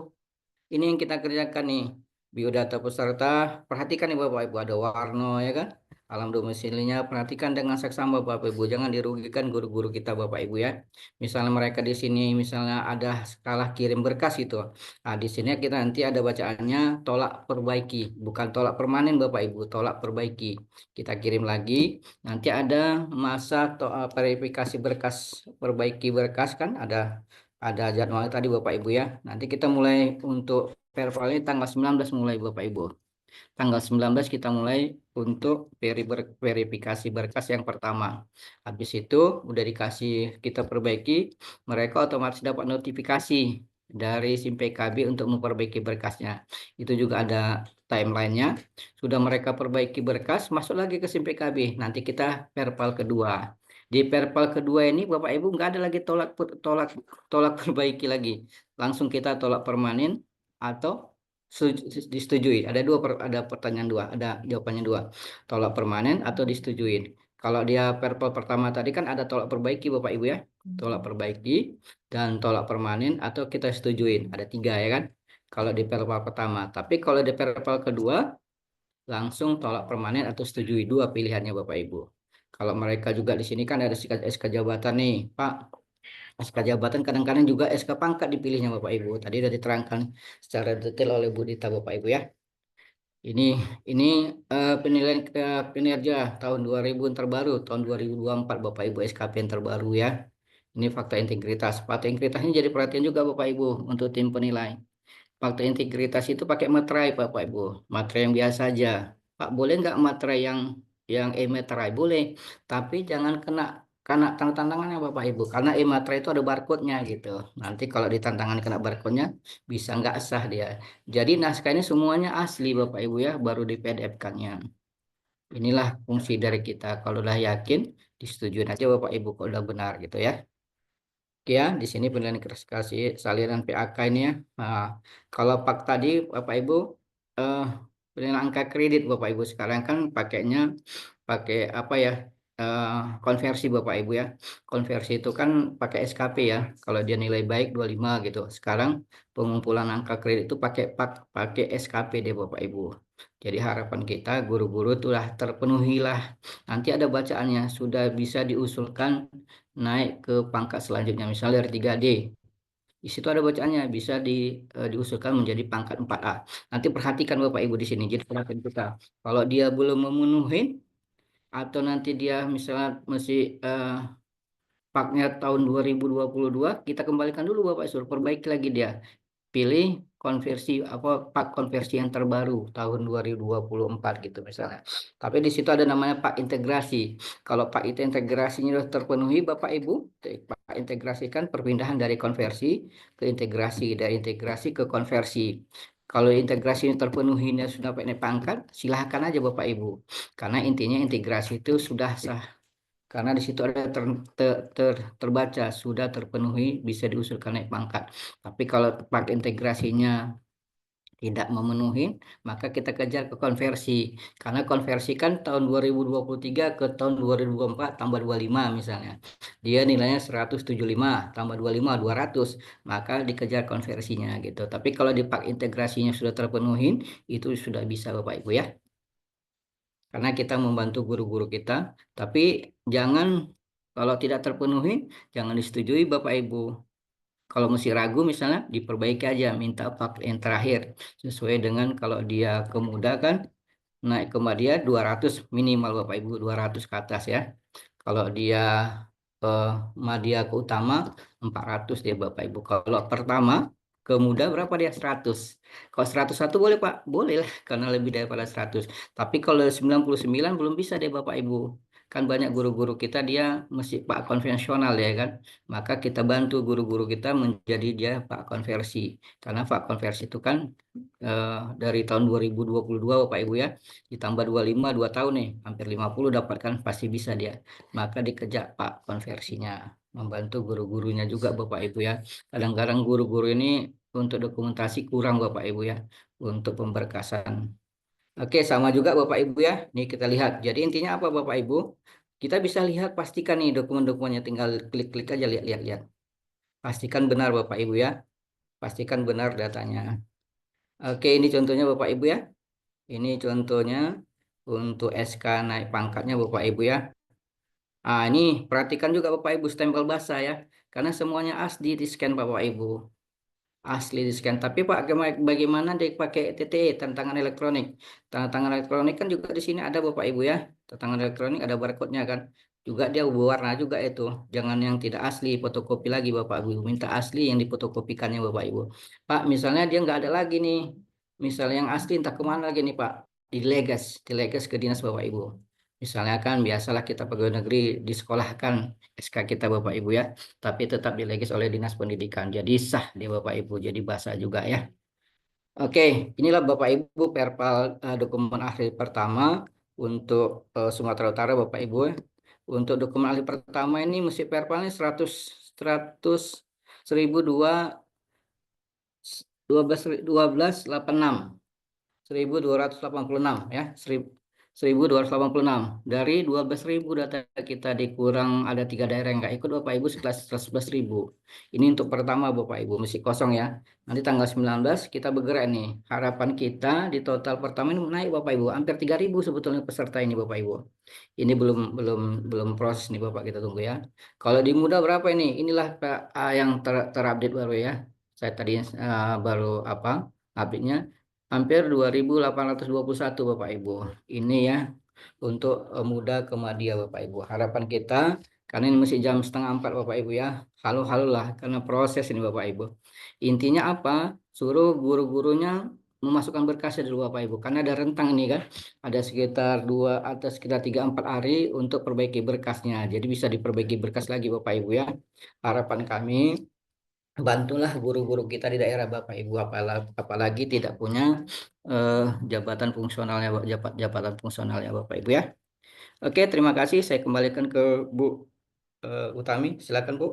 Ini yang kita kerjakan nih. Biodata peserta, perhatikan nih Bapak Ibu, ada warna ya kan. Alam domisilinya, perhatikan dengan seksama Bapak Ibu. Jangan dirugikan guru-guru kita Bapak Ibu ya. Misalnya mereka di sini, misalnya ada skala kirim berkas itu. Di sini kita nanti ada bacaannya tolak perbaiki. Bukan tolak permanen Bapak Ibu, tolak perbaiki. Kita kirim lagi. Nanti ada masa verifikasi berkas, perbaiki berkas kan ada jadwalnya tadi Bapak Ibu ya. Nanti kita mulai untuk perpal ini tanggal 19 mulai Bapak Ibu. Tanggal 19 kita mulai untuk verifikasi berkas yang pertama. Habis itu udah dikasih kita perbaiki, mereka otomatis dapat notifikasi dari SIM PKB untuk memperbaiki berkasnya. Itu juga ada timelinenya. Sudah mereka perbaiki berkas, masuk lagi ke SIM PKB. Nanti kita perpal kedua. Di perpal kedua ini Bapak Ibu nggak ada lagi tolak tolak perbaiki lagi. Langsung kita tolak permanen atau disetujui. Ada pertanyaan dua, ada jawabannya dua. Tolak permanen atau disetujuin. Kalau dia perpal pertama tadi kan ada tolak perbaiki Bapak Ibu ya. Tolak perbaiki dan tolak permanen atau kita setujuin. Ada 3 ya kan. Kalau di perpal pertama. Tapi kalau di perpal kedua langsung tolak permanen atau setujui. 2 pilihannya Bapak Ibu. Kalau mereka juga di sini kan ada SK jabatan nih, Pak. SK jabatan kadang-kadang juga SK pangkat dipilihnya Bapak Ibu. Tadi sudah diterangkan secara detail oleh Bu Dita Bapak Ibu ya. Ini penilaian kinerja tahun 2000 yang terbaru, tahun 2024 Bapak Ibu SKP yang terbaru ya. Ini fakta integritas. Fakta integritasnya jadi perhatian juga Bapak Ibu untuk tim penilai. Fakta integritas itu pakai materai Bapak Ibu, materai yang biasa aja. Pak, boleh nggak materai yang e-materai? Boleh, tapi jangan kena tantangannya Bapak Ibu, karena e-materai itu ada barcode-nya gitu. Nanti kalau di tantangan kena barcode-nya bisa nggak sah dia. Jadi naskah ini semuanya asli Bapak Ibu ya, baru di PDF-kannya. Inilah fungsi dari kita. Kalau udah yakin, disetujui aja Bapak Ibu kalau udah benar gitu ya. Oke ya, di sini penilaian kasih salinan PAK ini ya. Nah, kalau Pak tadi Bapak Ibu eh, penilaian angka kredit Bapak Ibu sekarang kan pakai apa ya? eh, Konversi Bapak Ibu ya. Konversi itu kan pakai SKP ya. Kalau dia nilai baik 25 gitu. Sekarang pengumpulan angka kredit itu pakai SKP deh Bapak Ibu. Jadi harapan kita guru-guru itulah terpenuhi lah. Nanti ada bacaannya sudah bisa diusulkan naik ke pangkat selanjutnya, misalnya dari 3D. Di situ ada bacaannya, bisa diusulkan menjadi pangkat 4A. Nanti perhatikan Bapak Ibu di sini, jadi perhatian kita. Kalau dia belum memenuhi, atau nanti dia misalnya masih Paknya tahun 2022 kita kembalikan dulu Bapak, suruh perbaiki lagi dia. Pilih konversi apa pak konversi yang terbaru tahun 2024 gitu misalnya. Tapi di situ ada namanya pak integrasi. Kalau pak itu integrasinya sudah terpenuhi Bapak Ibu, pak integrasikan perpindahan dari konversi ke integrasi, dari integrasi ke konversi. Kalau integrasinya terpenuhinya sudah naik pangkat, silahkan aja Bapak Ibu. Karena intinya integrasi itu sudah sah. Karena di situ ada terbaca sudah terpenuhi bisa diusulkan naik pangkat. Tapi kalau part integrasinya tidak memenuhi, maka kita kejar ke konversi. Karena konversi kan tahun 2023 ke tahun 2024 tambah 25 misalnya. Dia nilainya 175 tambah 25 200, maka dikejar konversinya gitu. Tapi kalau di part integrasinya sudah terpenuhi, itu sudah bisa Bapak Ibu ya. Karena kita membantu guru-guru kita, tapi jangan kalau tidak terpenuhi, jangan disetujui Bapak Ibu. Kalau masih ragu misalnya, diperbaiki aja, minta pak yang terakhir. Sesuai dengan kalau dia kemuda kan, naik ke dia 200 minimal Bapak Ibu, 200 ke atas ya. Kalau dia eh, Madya ke utama 400 dia Bapak Ibu. Kalau pertama ke muda berapa dia 100. Kalau 101 boleh Pak? Boleh lah karena lebih daripada 100. Tapi kalau 99 belum bisa deh Bapak Ibu. Kan banyak guru-guru kita dia mesti Pak konvensional ya kan. Maka kita bantu guru-guru kita menjadi dia Pak konversi. Karena Pak konversi itu kan dari tahun 2022 Bapak Ibu ya. Ditambah 25 2 tahun nih, hampir 50 dapatkan pasti bisa dia. Maka dikejar Pak konversinya, membantu guru-gurunya juga Bapak Ibu ya. Kadang-kadang guru-guru ini untuk dokumentasi kurang Bapak Ibu ya, untuk pemberkasan. Oke, sama juga Bapak Ibu ya. Nih kita lihat. Jadi intinya apa Bapak Ibu? Kita bisa lihat pastikan nih dokumen-dokumennya, tinggal klik-klik aja lihat-lihat. Pastikan benar Bapak Ibu ya. Pastikan benar datanya. Oke, ini contohnya Bapak Ibu ya. Ini contohnya untuk SK naik pangkatnya Bapak Ibu ya. Ah, ini perhatikan juga Bapak Ibu stempel basah ya. Karena semuanya asli di scan Bapak Ibu. Asli di scan. Tapi Pak, bagaimana dia pakai TTE, tanda tangan elektronik? Tanda tangan elektronik kan juga di sini ada Bapak Ibu ya. Tanda tangan elektronik ada barcode-nya kan. Juga dia berwarna juga itu. Jangan yang tidak asli, fotokopi lagi Bapak Ibu. Minta asli yang difotokopikannya Bapak Ibu. Pak, misalnya dia nggak ada lagi nih. Misalnya yang asli entah kemana lagi nih Pak. Dilegas ke dinas Bapak Ibu. Misalnya kan biasalah kita pegawai negeri disekolahkan SK kita Bapak Ibu ya, tapi tetap dilegis oleh Dinas Pendidikan. Jadi sah di Bapak Ibu, jadi basah juga ya. Oke, inilah Bapak Ibu perpal dokumen ahli pertama untuk Sumatera Utara Bapak Ibu. Untuk dokumen ahli pertama ini mesti perpalnya 100 100 1002 1286. 1286 ya, 1286 dari 12.000 data kita dikurang ada 3 daerah yang nggak ikut Bapak Ibu sekitar 11.000. Ini untuk pertama Bapak Ibu masih kosong ya. Nanti tanggal 19 kita bergerak nih. Harapan kita di total pertama ini naik Bapak Ibu hampir 3.000 sebetulnya peserta ini Bapak Ibu. Ini belum belum belum proses nih Bapak, kita tunggu ya. Kalau di muda berapa ini? Inilah yang terupdate baru ya. Saya tadi baru apa update-nya hampir 2.821 Bapak Ibu. Ini ya untuk muda ke Madya Bapak Ibu. Harapan kita karena ini masih jam setengah 4 Bapak Ibu ya. Halo-halo lah karena proses ini Bapak Ibu. Intinya apa? Suruh guru-gurunya memasukkan berkasnya dulu Bapak Ibu. Karena ada rentang ini kan. Ada sekitar 3-4 hari untuk perbaiki berkasnya. Jadi bisa diperbaiki berkas lagi Bapak Ibu ya. Harapan kami bantulah guru-guru kita di daerah Bapak Ibu, apalagi tidak punya eh, jabatan fungsionalnya jabatan fungsionalnya Bapak Ibu ya. Oke, terima kasih. Saya kembalikan ke Bu Utami. Silakan Bu.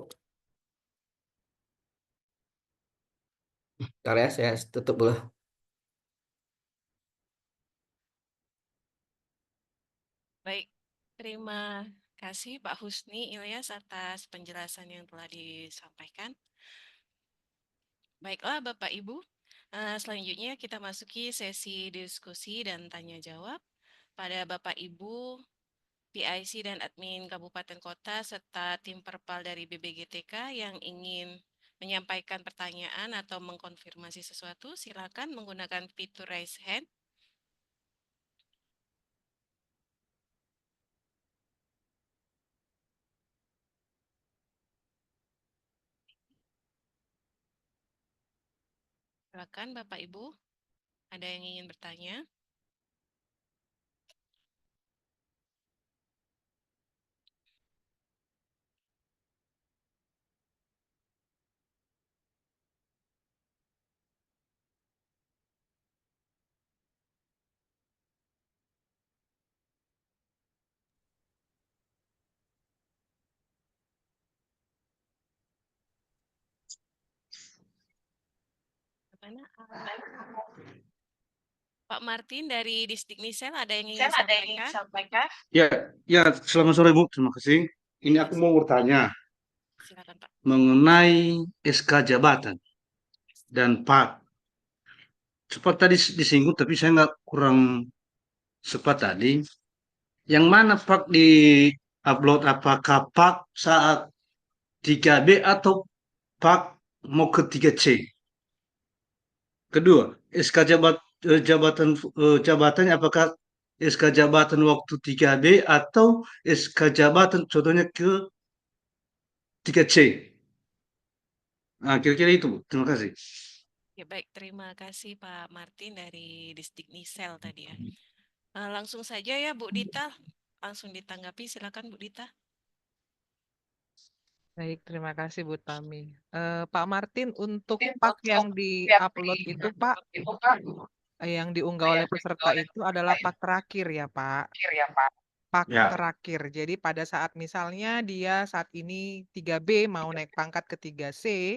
Ntar ya, saya tutup dulu. Baik, terima kasih Pak Husni Ilyas atas penjelasan yang telah disampaikan. Baiklah Bapak Ibu, selanjutnya kita masuki sesi diskusi dan tanya jawab pada Bapak Ibu, PIC dan admin Kabupaten Kota serta tim Perpal dari BBGTK yang ingin menyampaikan pertanyaan atau mengkonfirmasi sesuatu, silakan menggunakan fitur raise hand. Silakan Bapak Ibu, ada yang ingin bertanya? Mana? Pak Martin dari Disdiknisel ada yang ingin disampaikan? Ya, selamat sore Bu, terima kasih. Ini aku mau bertanya Silakan Pak. mengenai SK jabatan dan Pak. Sempat tadi disinggung, tapi saya nggak kurang sempat tadi. Yang mana Pak di upload, apakah Pak saat 3B atau Pak mau ke 3C? Kedua, SK jabatannya apakah SK jabatan waktu 3B atau SK jabatan contohnya ke 3C? Nah, kira-kira itu, Bu. Terima kasih. Ya, baik, terima kasih Pak Martin dari Disdiknisel tadi ya. Langsung saja ya Bu Dita, langsung ditanggapi, silakan Bu Dita. Baik, terima kasih Bu Tami. Pak Martin, untuk pak yang di-upload itu Pak, yang diunggah oleh peserta itu adalah pak terakhir ya Pak. Pak Ya. terakhir. Jadi pada saat misalnya dia saat ini 3B mau naik pangkat ke 3C,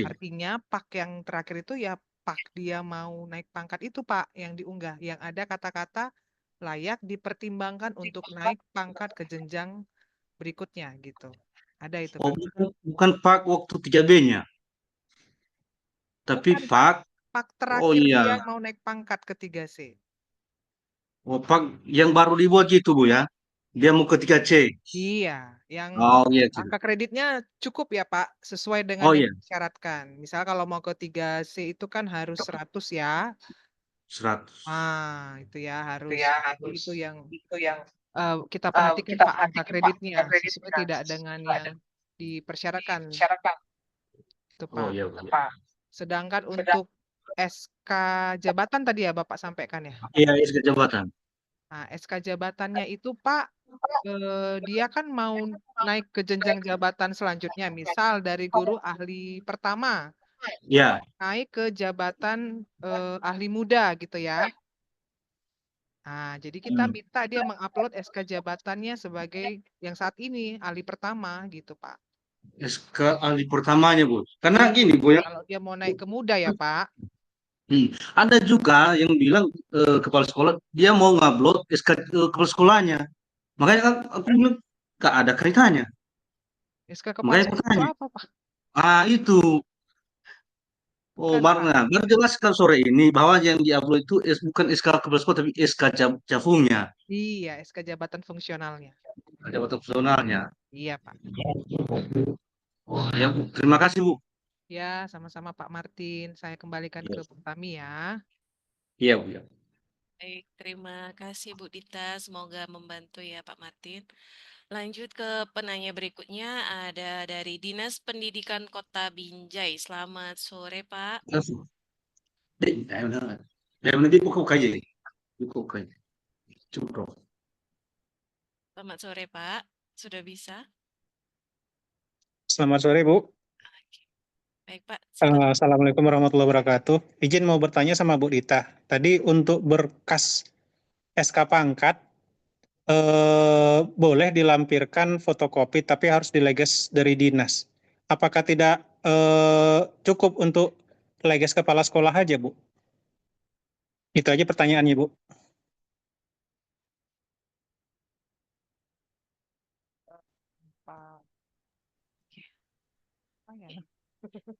artinya pak yang terakhir itu ya pak dia mau naik pangkat itu Pak yang diunggah. Yang ada kata-kata layak dipertimbangkan untuk naik pangkat ke jenjang berikutnya gitu. Ada itu Oh, Pak. bukan Pak waktu 3B-nya, tapi Bukan Pak. pak Oh terakhir iya, dia mau naik pangkat ke 3C. oh Pak yang baru dibuat gitu Bu ya. Dia mau ke 3C. Iya, yang Oh iya, angka kreditnya cukup ya Pak, sesuai dengan oh yang iya, disyaratkan. Misal kalau mau ke 3C itu kan harus 100 ya. 100. Itu ya harus. Jadi itu yang kita perhatikan Pak angka kreditnya sesuai tidak dengan yang dipersyaratkan itu Oh Pak. iya, Bu. Sedangkan untuk SK jabatan tadi ya Bapak sampaikan ya. Iya, SK jabatan. Nah, SK jabatannya itu Pak, dia kan mau naik ke jenjang jabatan selanjutnya, misal dari guru ahli pertama Ya, naik ke jabatan ahli muda gitu ya. Nah, jadi kita minta dia mengupload SK jabatannya sebagai yang saat ini ahli pertama gitu Pak. SK ahli pertamanya Bu. Karena gini Bu ya, Kalau dia mau naik ke muda ya Pak. ada juga yang bilang kepala sekolah dia mau ngupload SK kepala sekolahnya. Makanya kan aku bilang gak ada kaitannya. SK kepala Makanya aku sekolah itu tanya. apa Pak? Itu. Oh, Bukan Pak. baru jelaskan sore ini bahwa yang diupload itu bukan SK kepala sekolah tapi SK Jafungnya, Iya, SK jabatan fungsionalnya. jabatan personalnya. Iya Pak. Oh, ya, Bu. Terima kasih Bu. Ya, sama-sama Pak Martin. Saya kembalikan Iya, ke Bu Tami ya. iya Bu ya. Baik, terima kasih Bu Dita, semoga membantu ya Pak Martin. Lanjut ke penanya berikutnya, ada dari Dinas Pendidikan Kota Binjai. Selamat sore Pak. Dek, nanti buka aja. Buka aja. Cukup. Selamat sore Pak, sudah bisa? Selamat sore, Bu. Oke. Baik Pak, silakan. Assalamualaikum warahmatullahi wabarakatuh. Izin mau bertanya sama Bu Dita. Tadi untuk berkas SK pangkat, boleh dilampirkan fotokopi, tapi harus dileges dari dinas. Apakah tidak cukup untuk leges kepala sekolah aja, Bu? Itu aja pertanyaannya, Bu. Pak. Apa ya?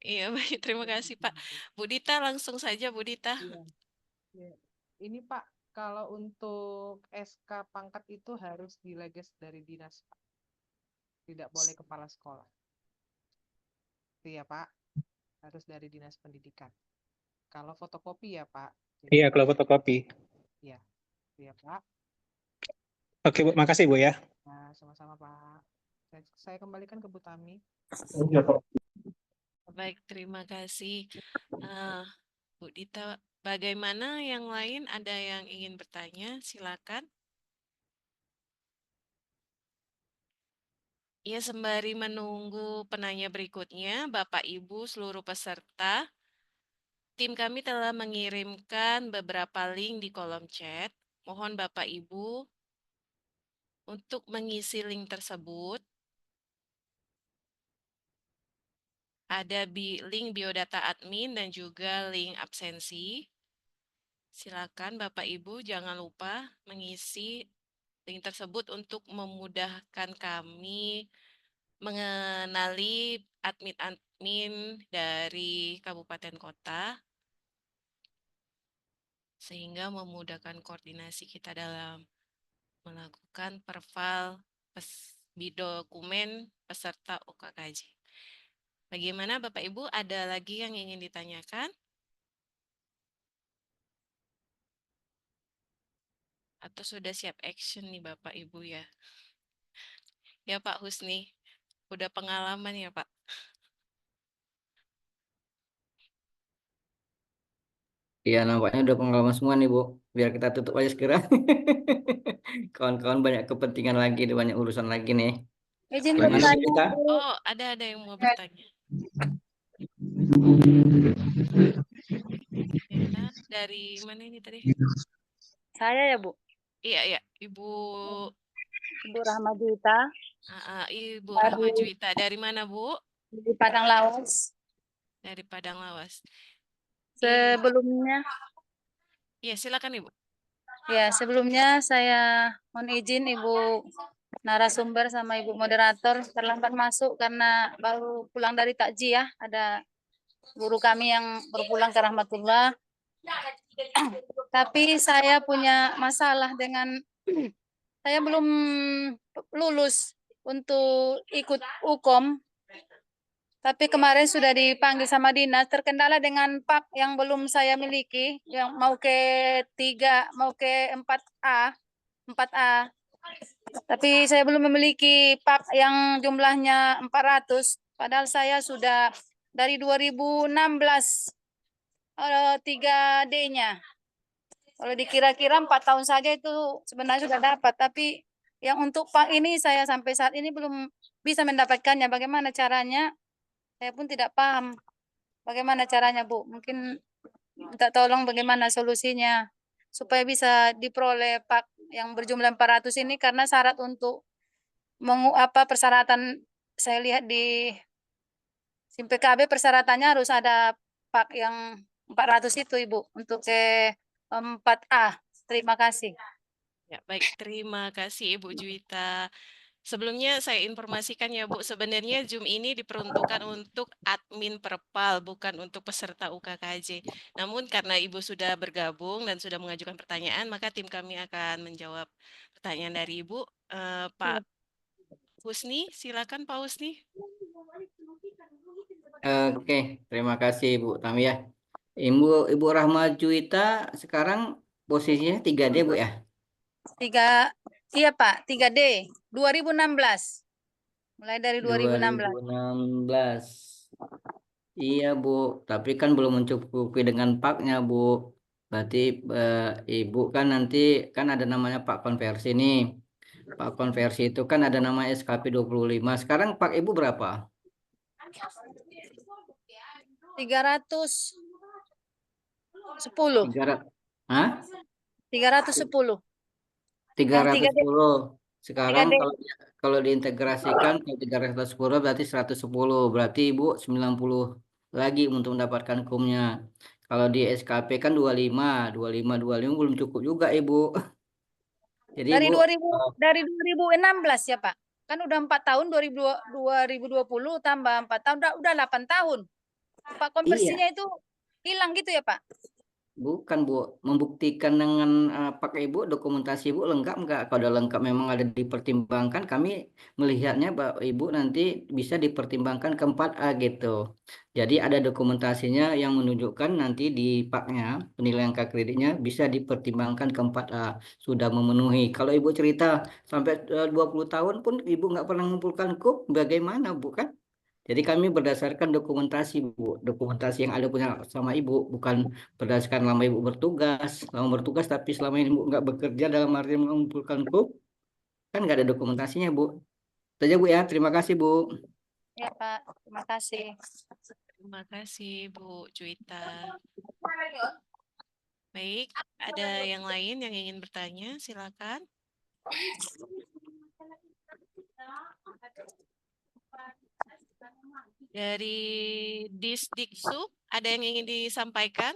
Iya, baik, terima kasih Pak. Bu Dita, langsung saja Bu Dita. Iya. Ya. Ini Pak, kalau untuk SK pangkat itu harus dileges dari dinas, Pak. Tidak boleh kepala sekolah. Itu ya Pak, harus dari dinas pendidikan. Kalau fotokopi ya Pak. Jadi, Iya, kalau fotokopi. iya, itu ya Pak. Oke, Bu. Makasih, Bu ya. Nah, sama-sama Pak. Saya kembalikan ke Bu Tami. Baik, terima kasih. Bu Dita, bagaimana yang lain? Ada yang ingin bertanya? Silakan. Ya, sembari menunggu penanya berikutnya, Bapak Ibu seluruh peserta, tim kami telah mengirimkan beberapa link di kolom chat. Mohon Bapak Ibu untuk mengisi link tersebut. Ada link biodata admin dan juga link absensi. Silakan Bapak Ibu jangan lupa mengisi link tersebut untuk memudahkan kami mengenali admin-admin dari kabupaten kota sehingga memudahkan koordinasi kita dalam melakukan perfil dokumen peserta UKKJ. Bagaimana Bapak Ibu, ada lagi yang ingin ditanyakan? Atau sudah siap action nih Bapak Ibu ya? Ya Pak Husni, udah pengalaman ya Pak? Iya, nampaknya udah pengalaman semua nih, Bu. Biar kita tutup aja sekarang. Kawan-kawan banyak kepentingan lagi, banyak urusan lagi nih. Izin Gimana, Bu bertanya, Dita? Bu. Oh, ada yang mau bertanya. Ya, dari mana ini tadi? Saya ya, Bu. Iya, Ibu Ibu Rahmadita Ibu dari, Rahmajuwita. Dari mana, Bu? dari Padang Lawas. Dari Padang Lawas. Sebelumnya, Iya, silakan Ibu. ya sebelumnya saya mohon izin Ibu narasumber sama Ibu moderator terlambat masuk karena baru pulang dari takziah. Ada guru kami yang berpulang ke rahmatullah. Tapi saya punya masalah dengan saya belum lulus untuk ikut UKOM. Tapi kemarin sudah dipanggil sama dinas, terkendala dengan PAK yang belum saya miliki, yang mau ke 3, mau ke 4A. Tapi saya belum memiliki PAK yang jumlahnya 400, padahal saya sudah dari 2016 3D-nya. Kalau dikira-kira 4 tahun saja itu sebenarnya sudah dapat, tapi yang untuk PAK ini saya sampai saat ini belum bisa mendapatkannya. Bagaimana caranya? Saya pun tidak paham bagaimana caranya, Bu. Mungkin minta tolong bagaimana solusinya supaya bisa diperoleh PAK yang berjumlah 400 ini, karena syarat untuk persyaratan saya lihat di SIM PKB persyaratannya harus ada PAK yang 400 itu, Ibu, untuk ke 4A. Terima kasih. Ya, baik. Terima kasih Ibu Juwita. Sebelumnya saya informasikan ya Bu, sebenarnya Zoom ini diperuntukkan untuk admin Perpal, bukan untuk peserta UKKJ. Namun karena Ibu sudah bergabung dan sudah mengajukan pertanyaan, maka tim kami akan menjawab pertanyaan dari Ibu. Pak Husni, silakan Pak Husni. Oke, terima kasih Bu Tami ya. Ibu Rahmajuwita sekarang posisinya 3D, Bu ya? Iya Pak, 3D, 2016. Mulai dari 2016. 2016. Iya Bu, tapi kan belum mencukupi dengan PAK-nya Bu. Berarti Ibu kan nanti kan ada namanya PAK konversi nih. PAK konversi itu kan ada nama SKP 25. Sekarang PAK Ibu berapa? 310. 300. Hah? 310. 310. Sekarang 3D. kalau diintegrasikan ke 310 berarti 110. Berarti Ibu 90 lagi untuk mendapatkan kumnya. Kalau di SKP kan 25 belum cukup juga Ibu. Jadi Dari Ibu 2016 ya Pak. Kan udah 4 tahun, 2020 tambah 4 tahun, udah 8 tahun. Pak, konversinya iya. itu hilang gitu ya Pak? Bukan Bu, membuktikan dengan pakai Ibu, dokumentasi Ibu lengkap nggak? Kalau udah lengkap memang ada dipertimbangkan, kami melihatnya Ibu nanti bisa dipertimbangkan ke 4A gitu. Jadi ada dokumentasinya yang menunjukkan nanti di PAK-nya, penilaian kreditnya bisa dipertimbangkan ke 4A, sudah memenuhi. Kalau Ibu cerita sampai 20 tahun pun Ibu nggak pernah mengumpulkan KUP, bagaimana Bu kan? Jadi kami berdasarkan dokumentasi, Bu. Dokumentasi yang ada punya sama Ibu, bukan berdasarkan lama Ibu bertugas. Lama bertugas tapi selama ini Ibu nggak bekerja dalam arti mengumpulkan proof, kan nggak ada dokumentasinya, Bu. Itu aja, Bu ya. Terima kasih, Bu. Ya, Pak. Terima kasih. Terima kasih Bu Juwita. Baik, ada yang lain yang ingin bertanya? Silakan. Dari Disdiksu, ada yang ingin disampaikan?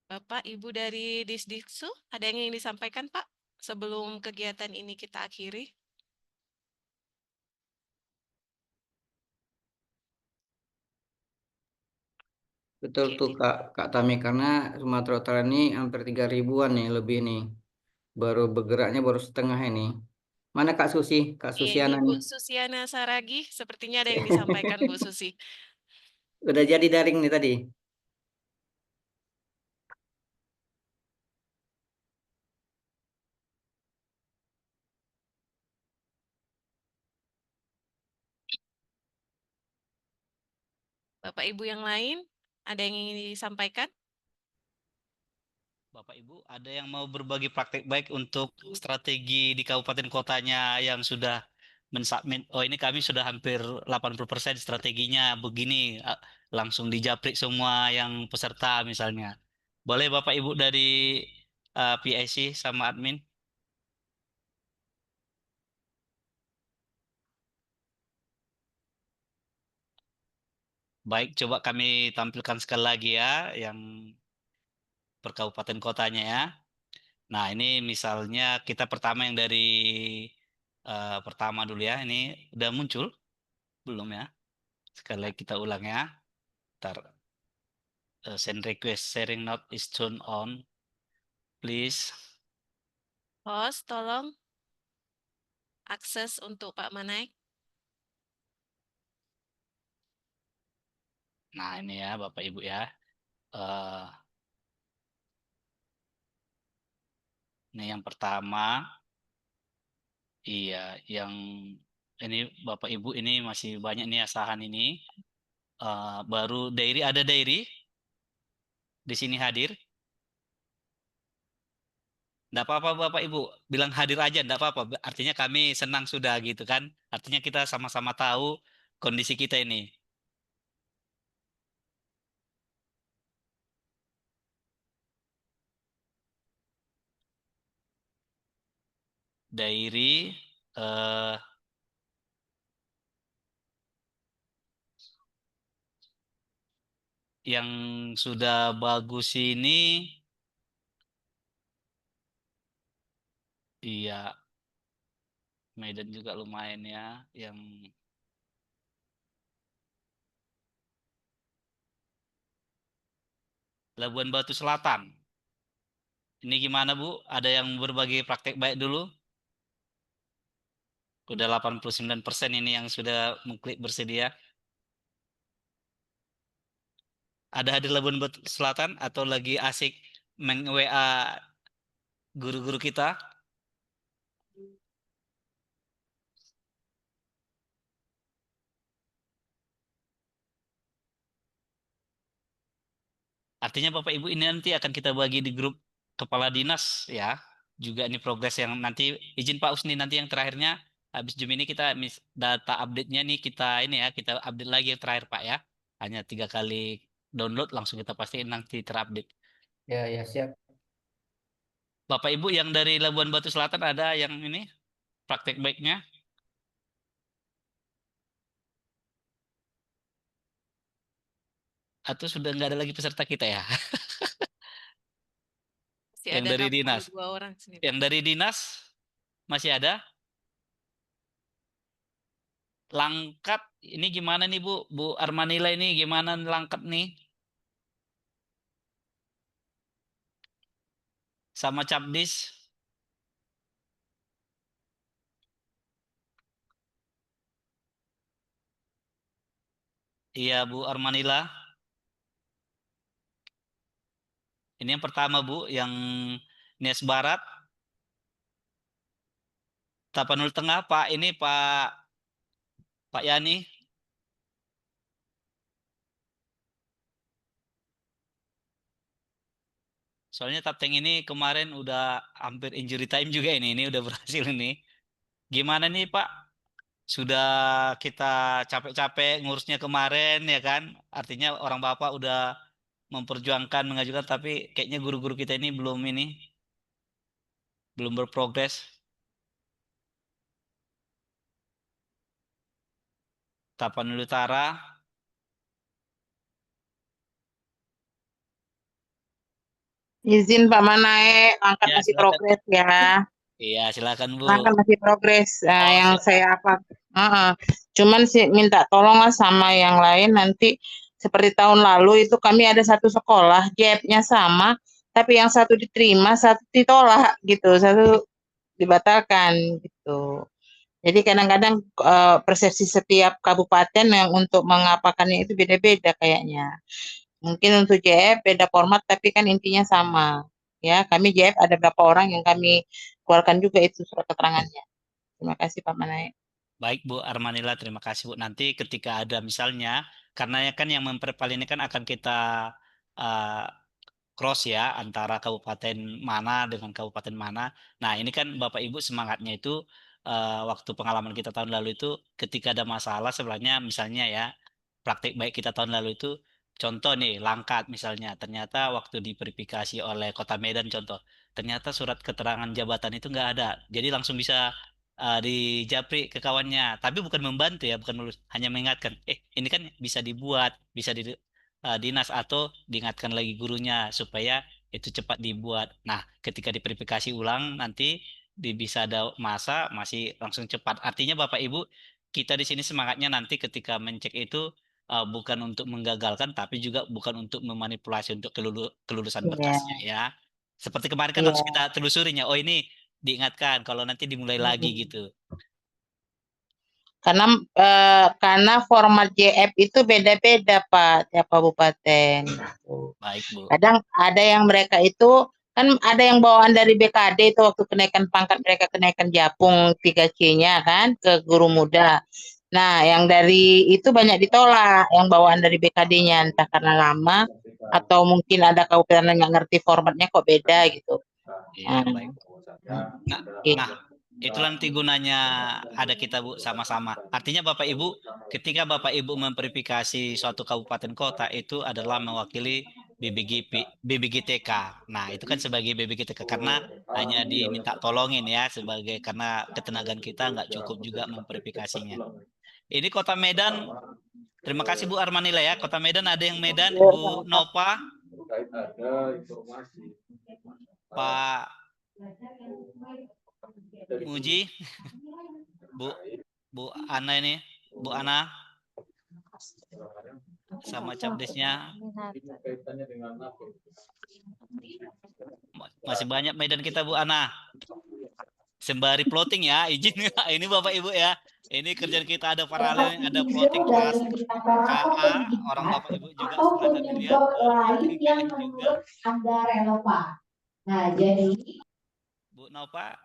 Bapak, Ibu dari Disdiksu, ada yang ingin disampaikan, Pak? Sebelum kegiatan ini kita akhiri. Betul Oke. tuh Kak Tami, karena Sumatera Utara ini hampir 3.000-an nih lebih nih. Baru bergeraknya baru setengah ini. Mana Kak Susi? Kak Iya, ini Susiana Bu nih. Susiana Saragi, sepertinya ada yang disampaikan Bu Susi. Udah jadi daring nih tadi. Bapak Ibu yang lain, ada yang ingin disampaikan? Bapak Ibu, ada yang mau berbagi praktek baik untuk strategi di kabupaten kotanya yang sudah mensubmit. Oh, ini kami sudah hampir 80% strateginya begini, langsung dijaprik semua yang peserta misalnya. Boleh Bapak Ibu dari PIC sama admin? Baik, coba kami tampilkan sekali lagi ya yang per kabupaten kotanya ya. Nah, ini misalnya kita pertama yang dari pertama dulu ya. Ini udah muncul belum ya? Sekali lagi kita ulang ya. Ntar send request sharing note is turned on. Please. Host, tolong akses untuk Pak Manaik. Nah, ini ya Bapak Ibu ya. Eh, ini yang pertama. Iya, yang ini Bapak Ibu ini masih banyak nih asahan ini. Baru diary, ada diary di sini hadir. Enggak apa-apa Bapak Ibu, bilang hadir aja enggak apa-apa. Artinya kami senang sudah gitu kan. Artinya kita sama-sama tahu kondisi kita ini. Diary eh, yang sudah bagus ini, iya, Medan juga lumayan ya. Yang Labuan Batu Selatan. Ini gimana Bu? Ada yang berbagi praktek baik dulu? Udah 89% ini yang sudah mengklik bersedia. Ada hadir Labuan Batu Selatan atau lagi asik meng-WA guru-guru kita? Artinya Bapak Ibu ini nanti akan kita bagi di grup kepala dinas ya. Juga ini progres yang nanti izin Pak Usni nanti yang terakhirnya habis Zoom ini kita data update-nya nih kita ini ya kita update lagi yang terakhir Pak ya. Hanya 3 kali download langsung kita pastiin nanti terupdate. Ya, ya siap. Bapak Ibu yang dari Labuan Batu Selatan ada yang ini praktek baiknya? Atau sudah nggak ada lagi peserta kita ya? Masih Yang ada dari dinas? 62 orang sini. Yang dari dinas masih ada? Langkat ini gimana nih Bu? Bu Armanila ini gimana langkat nih? Sama Capdis? Iya Bu Armanila. Ini yang pertama Bu, yang Nias Barat. Tapanuli Tengah Pak, ini Pak Yani. Soalnya Tapteng ini kemarin udah hampir injury time juga ini udah berhasil ini. Gimana nih Pak? Sudah kita capek-capek ngurusnya kemarin ya kan? Artinya orang Bapak udah memperjuangkan mengajukan, tapi kayaknya guru-guru kita ini belum berprogres. Tapanuli Utara. Izin Pak Manae, angkat Ya masih silakan. progres ya. Iya silakan Bu. Angkat masih progres. Oh, Yang siap. saya apa? Cuman sih minta tolonglah sama yang lain nanti seperti tahun lalu itu kami ada satu sekolah JEP-nya sama, tapi yang satu diterima, satu ditolak gitu, satu dibatalkan gitu. Jadi kadang-kadang persepsi setiap kabupaten yang untuk mengapakannya itu beda-beda kayaknya. Mungkin untuk JF beda format tapi kan intinya sama. Ya, kami JF ada berapa orang yang kami keluarkan juga itu surat keterangannya. Terima kasih Pak Manae. Baik Bu Armanila, terima kasih Bu. Nanti ketika ada misalnya, karena kan yang memperpal ini kan akan kita uh, cross ya antara kabupaten mana dengan kabupaten mana. Nah ini kan Bapak Ibu semangatnya itu waktu pengalaman kita tahun lalu itu ketika ada masalah sebenarnya misalnya ya praktik baik kita tahun lalu itu contoh nih Langkat misalnya ternyata waktu diverifikasi oleh Kota Medan contoh ternyata surat keterangan jabatan itu nggak ada jadi langsung bisa dijapri ke kawannya tapi bukan membantu ya bukan melulus hanya mengingatkan ini kan bisa dibuat bisa dinas atau diingatkan lagi gurunya supaya itu cepat dibuat. Nah, ketika diverifikasi ulang nanti bisa ada masa masih langsung cepat. Artinya Bapak Ibu, kita di sini semangatnya nanti ketika mencek itu bukan untuk menggagalkan tapi juga bukan untuk memanipulasi untuk kelulusan Iya, berkasnya ya. Seperti kemarin kan iya. harus kita telusurinya. Oh ini diingatkan kalau nanti dimulai lagi gitu. Karena format JF itu beda-beda Pak tiap kabupaten. Baik, Bu. Kadang ada yang mereka itu kan ada yang bawaan dari BKD itu waktu kenaikan pangkat mereka kenaikan Japung 3C-nya kan ke guru muda. Nah, yang dari itu banyak ditolak yang bawaan dari BKD-nya entah karena lama atau mungkin ada kabupaten yang nggak ngerti formatnya kok beda gitu. Iya, baik. Gitu. Nah, itu nanti gunanya ada kita Bu sama-sama. Artinya Bapak Ibu, ketika Bapak Ibu memverifikasi suatu kabupaten kota itu adalah mewakili BBGTK. Nah, itu kan sebagai BBGTK karena hanya diminta tolongin ya sebagai karena ketenagaan kita nggak cukup juga memverifikasinya. Ini Kota Medan. Terima kasih Bu Armanila ya. Kota Medan ada yang Medan, Bu Nova. Pak Muji, Bu Ana ini, Bu Ana, sama capdesnya. Masih banyak Medan kita Bu Ana. Sembari plotting ya, izin ya. Ini Bapak Ibu ya. Ini kerjaan kita ada paralel, ada plotting kelas KA, orang Bapak Ibu juga setelah kami lihat plotting KN juga. Anda relevan. Nah, jadi Bu Nova.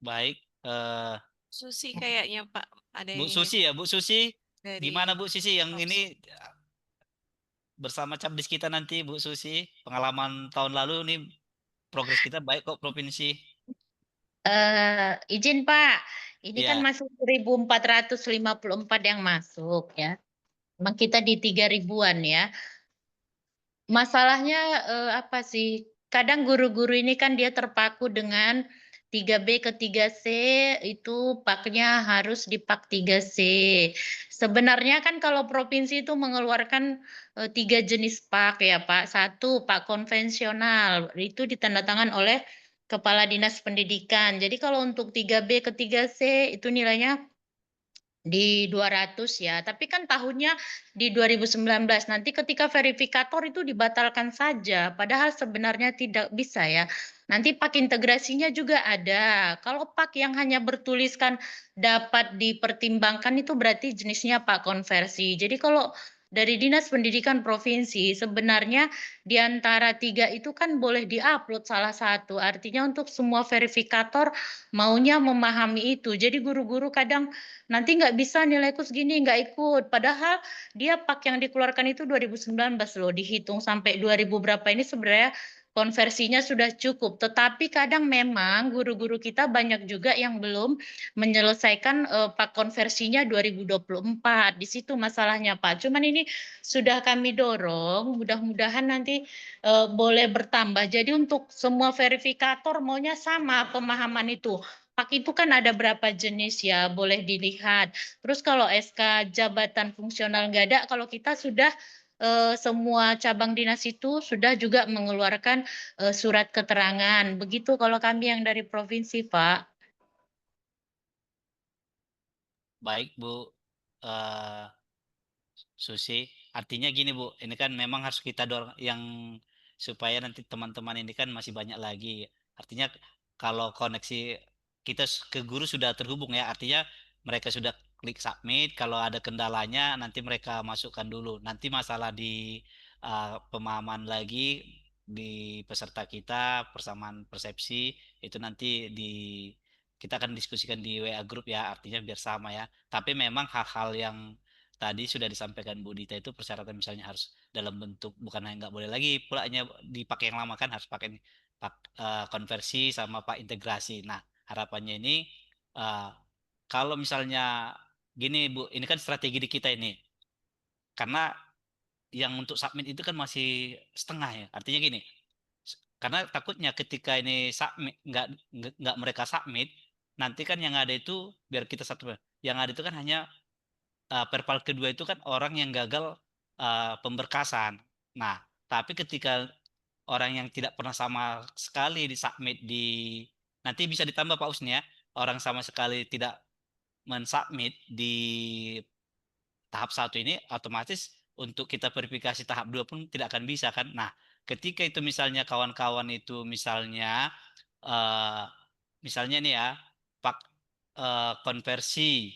Baik. Susi kayaknya Pak ada Bu yang Susi ya, Bu Susi. dari Gimana Bu Susi yang Props. ini bersama capdis kita nanti Bu Susi. Pengalaman tahun lalu nih progres kita baik kok provinsi. izin Pak, ini kan Ya, masuk 1454 yang masuk ya. Memang kita di 3000-an ya. Masalahnya apa sih? Kadang guru-guru ini kan dia terpaku dengan 3B ke 3C itu paknya harus di pak 3C. Sebenarnya kan kalau provinsi itu mengeluarkan 3 jenis pak ya Pak. Satu pak konvensional itu ditandatangan oleh Kepala Dinas Pendidikan. Jadi kalau untuk 3B ke 3C itu nilainya di 200 ya, tapi kan tahunnya di 2019. Nanti ketika verifikator itu dibatalkan saja, padahal sebenarnya tidak bisa ya. Nanti pak integrasinya juga ada. Kalau pak yang hanya bertuliskan dapat dipertimbangkan itu berarti jenisnya pak konversi. Jadi kalau dari Dinas Pendidikan Provinsi sebenarnya di antara 3 itu kan boleh diupload salah satu. Artinya untuk semua verifikator maunya memahami itu. Jadi guru-guru kadang nanti nggak bisa nilaiku segini, nggak ikut. Padahal dia pak yang dikeluarkan itu 2019 loh, dihitung sampai 2000 berapa ini sebenarnya konversinya sudah cukup. Tetapi kadang memang guru-guru kita banyak juga yang belum menyelesaikan pak konversinya 2024. Di situ masalahnya Pak. Cuman ini sudah kami dorong, mudah-mudahan nanti boleh bertambah. Jadi untuk semua verifikator maunya sama pemahaman itu. Pak itu kan ada berapa jenis ya, boleh dilihat. Terus kalau SK jabatan fungsional nggak ada, kalau kita sudah semua cabang dinas itu sudah juga mengeluarkan surat keterangan. Begitu kalau kami yang dari provinsi, Pak. Baik Bu eh, Susi, artinya gini Bu, ini kan memang harus kita dorong yang supaya nanti teman-teman ini kan masih banyak lagi. Artinya kalau koneksi kita ke guru sudah terhubung ya, artinya mereka sudah klik submit, kalau ada kendalanya nanti mereka masukkan dulu. Nanti masalah di pemahaman lagi di peserta kita, persamaan persepsi itu nanti kita akan diskusikan di WA group ya, artinya biar sama ya. Tapi memang hal-hal yang tadi sudah disampaikan Bu Dita itu persyaratan misalnya harus dalam bentuk bukan hanya nggak boleh lagi pulanya dipakai yang lama kan harus pakai konversi sama pak integrasi. Nah harapannya ini eh, kalau misalnya gini Bu, ini kan strategi di kita ini karena yang untuk submit itu kan masih setengah ya. Artinya gini, karena takutnya ketika ini submit nggak mereka submit nanti kan yang ada itu biar kita satu yang ada itu kan hanya perpal kedua itu kan orang yang gagal pemberkasan. Nah, tapi ketika orang yang tidak pernah sama sekali disubmit nanti bisa ditambah Pak Usni ya, orang sama sekali tidak mensubmit di tahap 1 ini otomatis untuk kita verifikasi tahap 2 pun tidak akan bisa kan. Nah, ketika itu misalnya kawan-kawan itu eh, misalnya nih ya, Pak konversi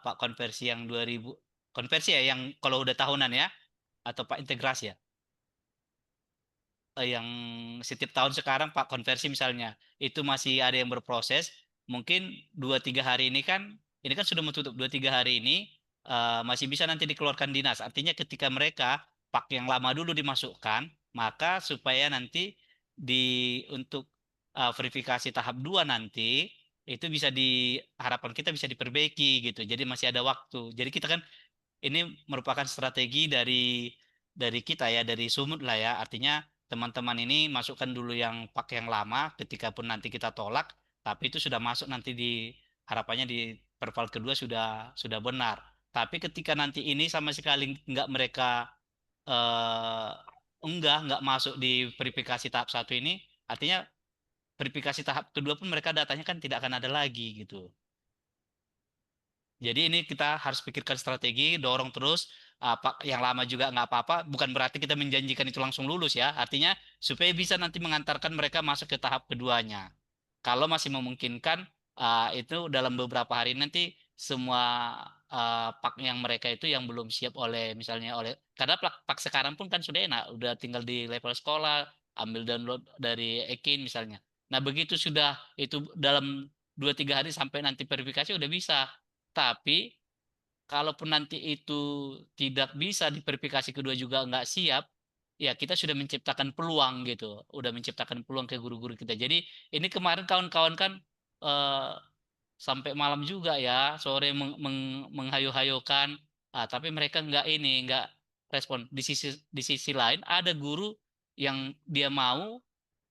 Pak konversi yang 2000 konversi ya yang kalau udah tahunan ya atau Pak integrasi ya yang setiap tahun sekarang Pak konversi misalnya itu masih ada yang berproses mungkin 2-3 hari ini kan sudah mau tutup 2-3 hari ini masih bisa nanti dikeluarkan dinas artinya ketika mereka Pak yang lama dulu dimasukkan maka supaya nanti untuk verifikasi tahap 2 nanti itu bisa harapan kita bisa diperbaiki gitu jadi masih ada waktu jadi kita kan ini merupakan strategi dari kita ya dari Sumut lah ya artinya teman-teman ini masukkan dulu yang pakai yang lama ketika pun nanti kita tolak tapi itu sudah masuk nanti harapannya di perpal kedua sudah benar tapi ketika nanti ini sama sekali nggak mereka eh, nggak masuk di verifikasi tahap 1 ini artinya verifikasi tahap kedua pun mereka datanya kan tidak akan ada lagi gitu. Jadi ini kita harus pikirkan strategi, dorong terus. Apa yang lama juga nggak apa-apa. Bukan berarti kita menjanjikan itu langsung lulus ya. Artinya supaya bisa nanti mengantarkan mereka masuk ke tahap keduanya. Kalau masih memungkinkan, itu dalam beberapa hari nanti semua pak yang mereka itu yang belum siap misalnya karena pak sekarang pun kan sudah enak, udah tinggal di level sekolah, ambil download dari Ekin misalnya. Nah begitu sudah itu dalam 2-3 hari sampai nanti verifikasi udah bisa. Tapi kalaupun nanti itu tidak bisa di verifikasi kedua juga nggak siap, ya kita sudah menciptakan peluang gitu, udah menciptakan peluang ke guru-guru kita. Jadi ini kemarin kawan-kawan kan eh, sampai malam juga ya, sore menghayu-hayukan, tapi mereka nggak respon. Di sisi lain ada guru yang dia mau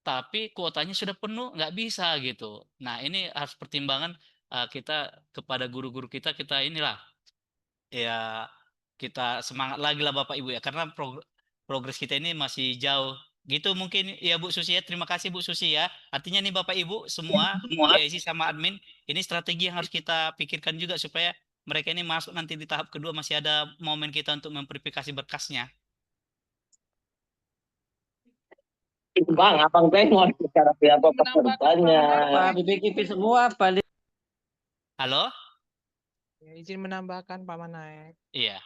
tapi kuotanya sudah penuh nggak bisa gitu. Nah ini harus pertimbangan kita kepada guru-guru kita inilah ya kita semangat lagi lah Bapak Ibu ya karena progres kita ini masih jauh Gitu mungkin ya Bu Susi ya. Terima kasih Bu Susi ya. Artinya nih Bapak Ibu semua, PIC sama admin, ini strategi yang harus kita pikirkan juga supaya mereka ini masuk nanti di tahap kedua masih ada momen kita untuk memverifikasi berkasnya. Bang, abang tengok cara apa keperluannya. Pak. BPKP semua paling. Halo? Ya, izin menambahkan Pak Manaek. Iya.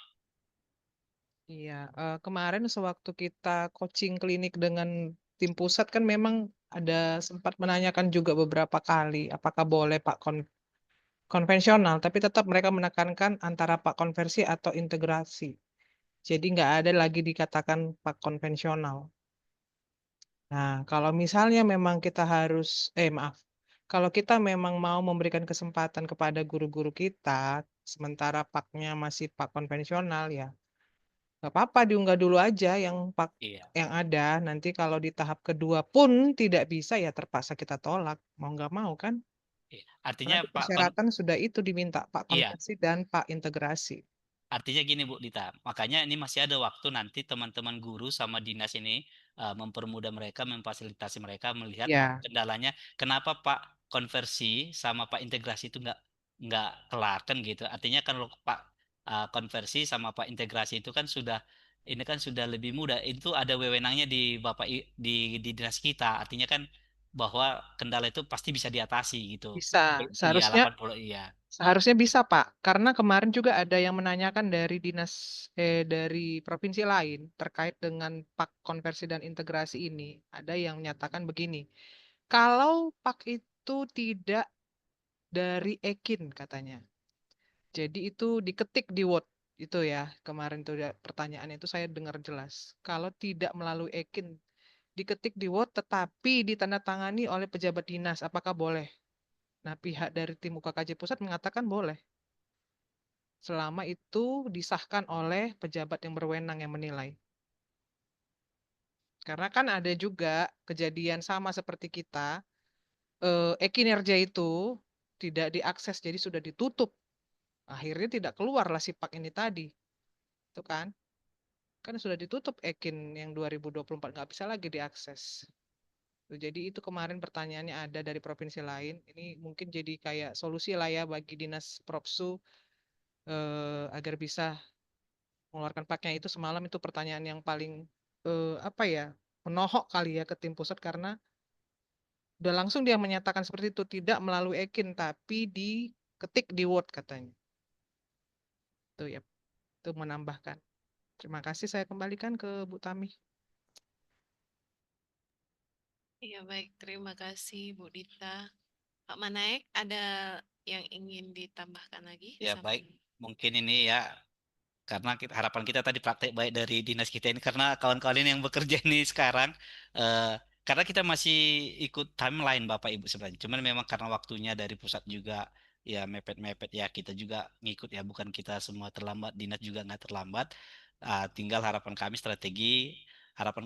Iya, kemarin sewaktu kita coaching klinik dengan tim pusat kan memang ada sempat menanyakan juga beberapa kali apakah boleh Pak konvensional, tapi tetap mereka menekankan antara Pak konversi atau integrasi. Jadi nggak ada lagi dikatakan Pak konvensional. Nah, kalau misalnya memang kita harus, maaf, kalau kita memang mau memberikan kesempatan kepada guru-guru kita, sementara Paknya masih Pak konvensional ya, nggak apa-apa diunggah dulu aja yang Pak Iya. yang ada. Nanti kalau di tahap kedua pun tidak bisa ya terpaksa kita tolak, mau nggak mau kan? Iya. Karena Artinya di persyaratan sudah itu diminta Pak Iya. konversi dan Pak integrasi. Artinya gini Bu Dita, makanya ini masih ada waktu nanti teman-teman guru sama dinas ini mempermudah mereka, memfasilitasi mereka melihat Ya, kendalanya. Kenapa Pak konversi sama Pak integrasi itu nggak kelar kan gitu. Artinya kalau Pak konversi sama Pak integrasi itu kan sudah ini kan sudah lebih mudah. Itu ada wewenangnya di di dinas kita. Artinya kan bahwa kendala itu pasti bisa diatasi gitu. bisa. Iya, Seharusnya 80 iya. Seharusnya bisa, Pak. Karena kemarin juga ada yang menanyakan dari dari provinsi lain terkait dengan Pak konversi dan integrasi ini. Ada yang menyatakan begini, kalau Pak itu tidak dari Ekin katanya. Jadi itu diketik di Word itu ya. Kemarin tuh pertanyaannya itu saya dengar jelas. Kalau tidak melalui Ekin diketik di Word tetapi ditandatangani oleh pejabat dinas, apakah boleh? Nah, pihak dari tim UKKJ pusat mengatakan boleh. Selama itu disahkan oleh pejabat yang berwenang yang menilai. Karena kan ada juga kejadian sama seperti kita, e-kinerja itu tidak diakses, jadi sudah ditutup. Akhirnya tidak keluarlah sipak ini tadi. Itu kan? Kan sudah ditutup Ekin yang 2024, nggak bisa lagi diakses. Jadi itu kemarin pertanyaannya ada dari provinsi lain. Ini mungkin jadi kayak solusi lah ya bagi Dinas Propsu agar bisa mengeluarkan paknya itu semalam itu pertanyaan yang paling apa ya menohok kali ya ke tim pusat karena udah langsung dia menyatakan seperti itu tidak melalui Ekin tapi diketik di Word katanya. Itu ya, itu menambahkan. Terima kasih saya kembalikan ke Bu Tami. Iya baik, terima kasih Bu Dita. Pak Manaek, ada yang ingin ditambahkan lagi? Ya baik, mungkin ini ya karena harapan kita tadi praktek baik dari dinas kita ini karena kawan-kawan ini yang bekerja ini sekarang eh, karena kita masih ikut timeline Bapak Ibu sebenarnya. Cuman memang karena waktunya dari pusat juga ya mepet-mepet ya kita juga ngikut ya bukan kita semua terlambat, dinas juga nggak terlambat. Tinggal harapan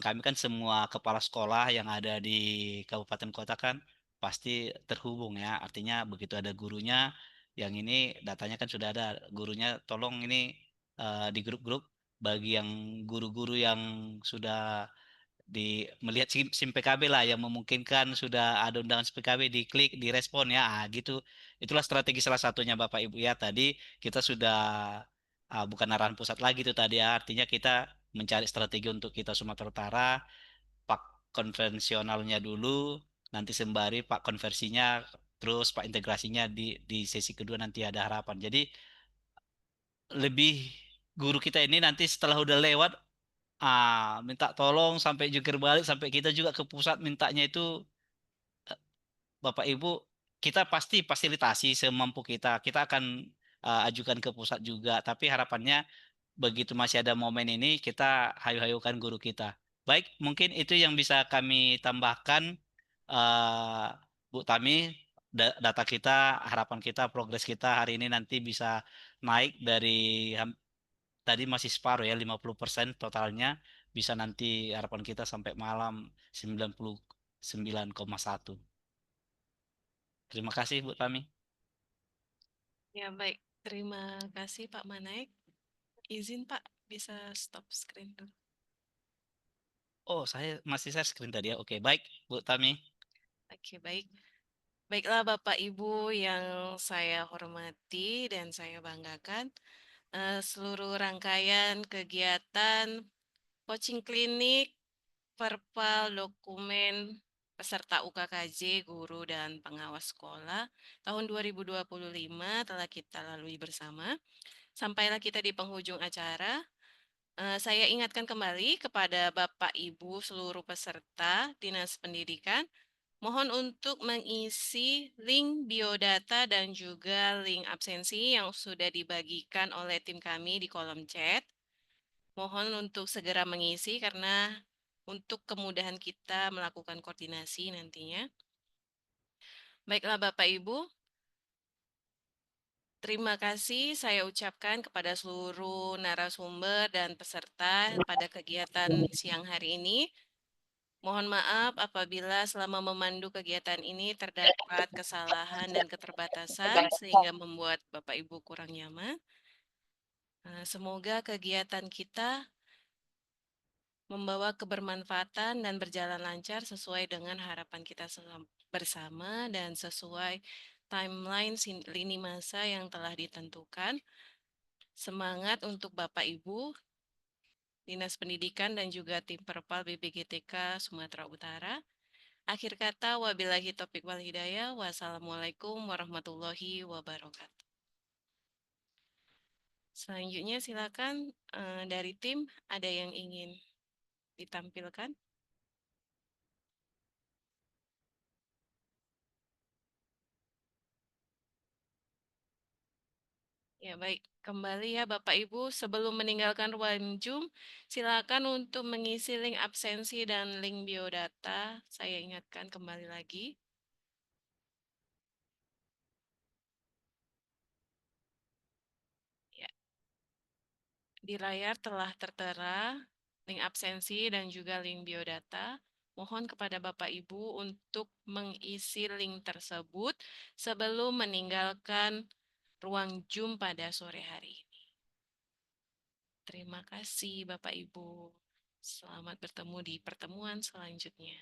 kami kan semua kepala sekolah yang ada di kabupaten kota kan pasti terhubung ya. Artinya begitu ada gurunya yang ini datanya kan sudah ada gurunya tolong ini di grup-grup bagi yang guru-guru yang sudah melihat SIM PKB lah yang memungkinkan sudah ada undangan SIM PKB diklik direspon ya gitu itulah strategi salah satunya Bapak Ibu ya tadi kita sudah bukan arahan pusat lagi itu tadi ya artinya kita mencari strategi untuk kita Sumatera Utara Pak konvensionalnya dulu nanti sembari Pak konversinya terus Pak integrasinya di sesi kedua nanti ada harapan jadi lebih guru kita ini nanti setelah udah lewat minta tolong sampai jungkir balik sampai kita juga ke pusat mintanya itu Bapak Ibu kita pasti fasilitasi semampu kita kita akan ajukan ke pusat juga tapi harapannya begitu masih ada momen ini kita hayu-hayukan guru kita baik mungkin itu yang bisa kami tambahkan Bu Tami data kita harapan kita progres kita hari ini nanti bisa naik dari tadi masih separuh ya 50% totalnya bisa nanti harapan kita sampai malam 99,1. Terima kasih Bu Tami. Ya baik, terima kasih Pak Manaek. Izin Pak, bisa stop screen dulu. Oh, saya masih share screen tadi ya. Oke, baik, Bu Tami. Oke, baik. Baiklah Bapak Ibu yang saya hormati dan saya banggakan, seluruh rangkaian kegiatan coaching klinik, perpal, dokumen, peserta UKKJ, guru, dan pengawas sekolah tahun 2025 telah kita lalui bersama. Sampailah kita di penghujung acara. Saya ingatkan kembali kepada Bapak Ibu seluruh peserta Dinas Pendidikan, mohon untuk mengisi link biodata dan juga link absensi yang sudah dibagikan oleh tim kami di kolom chat. Mohon untuk segera mengisi karena untuk kemudahan kita melakukan koordinasi nantinya. Baiklah Bapak Ibu, terima kasih saya ucapkan kepada seluruh narasumber dan peserta pada kegiatan siang hari ini. Mohon maaf apabila selama memandu kegiatan ini terdapat kesalahan dan keterbatasan sehingga membuat Bapak Ibu kurang nyaman. Semoga kegiatan kita membawa kebermanfaatan dan berjalan lancar sesuai dengan harapan kita bersama dan sesuai timeline lini masa yang telah ditentukan. Semangat untuk Bapak Ibu, Dinas Pendidikan dan juga tim Perpal BPGTK Sumatera Utara. Akhir kata, wabillahi taufiq wal hidayah. Wassalamualaikum warahmatullahi wabarakatuh. Selanjutnya silakan dari tim ada yang ingin ditampilkan. Ya baik, kembali ya Bapak Ibu, sebelum meninggalkan ruang Zoom, silakan untuk mengisi link absensi dan link biodata. Saya ingatkan kembali lagi. Ya. Di layar telah tertera link absensi dan juga link biodata. Mohon kepada Bapak Ibu untuk mengisi link tersebut sebelum meninggalkan ruang Zoom pada sore hari ini. Terima kasih Bapak Ibu. Selamat bertemu di pertemuan selanjutnya.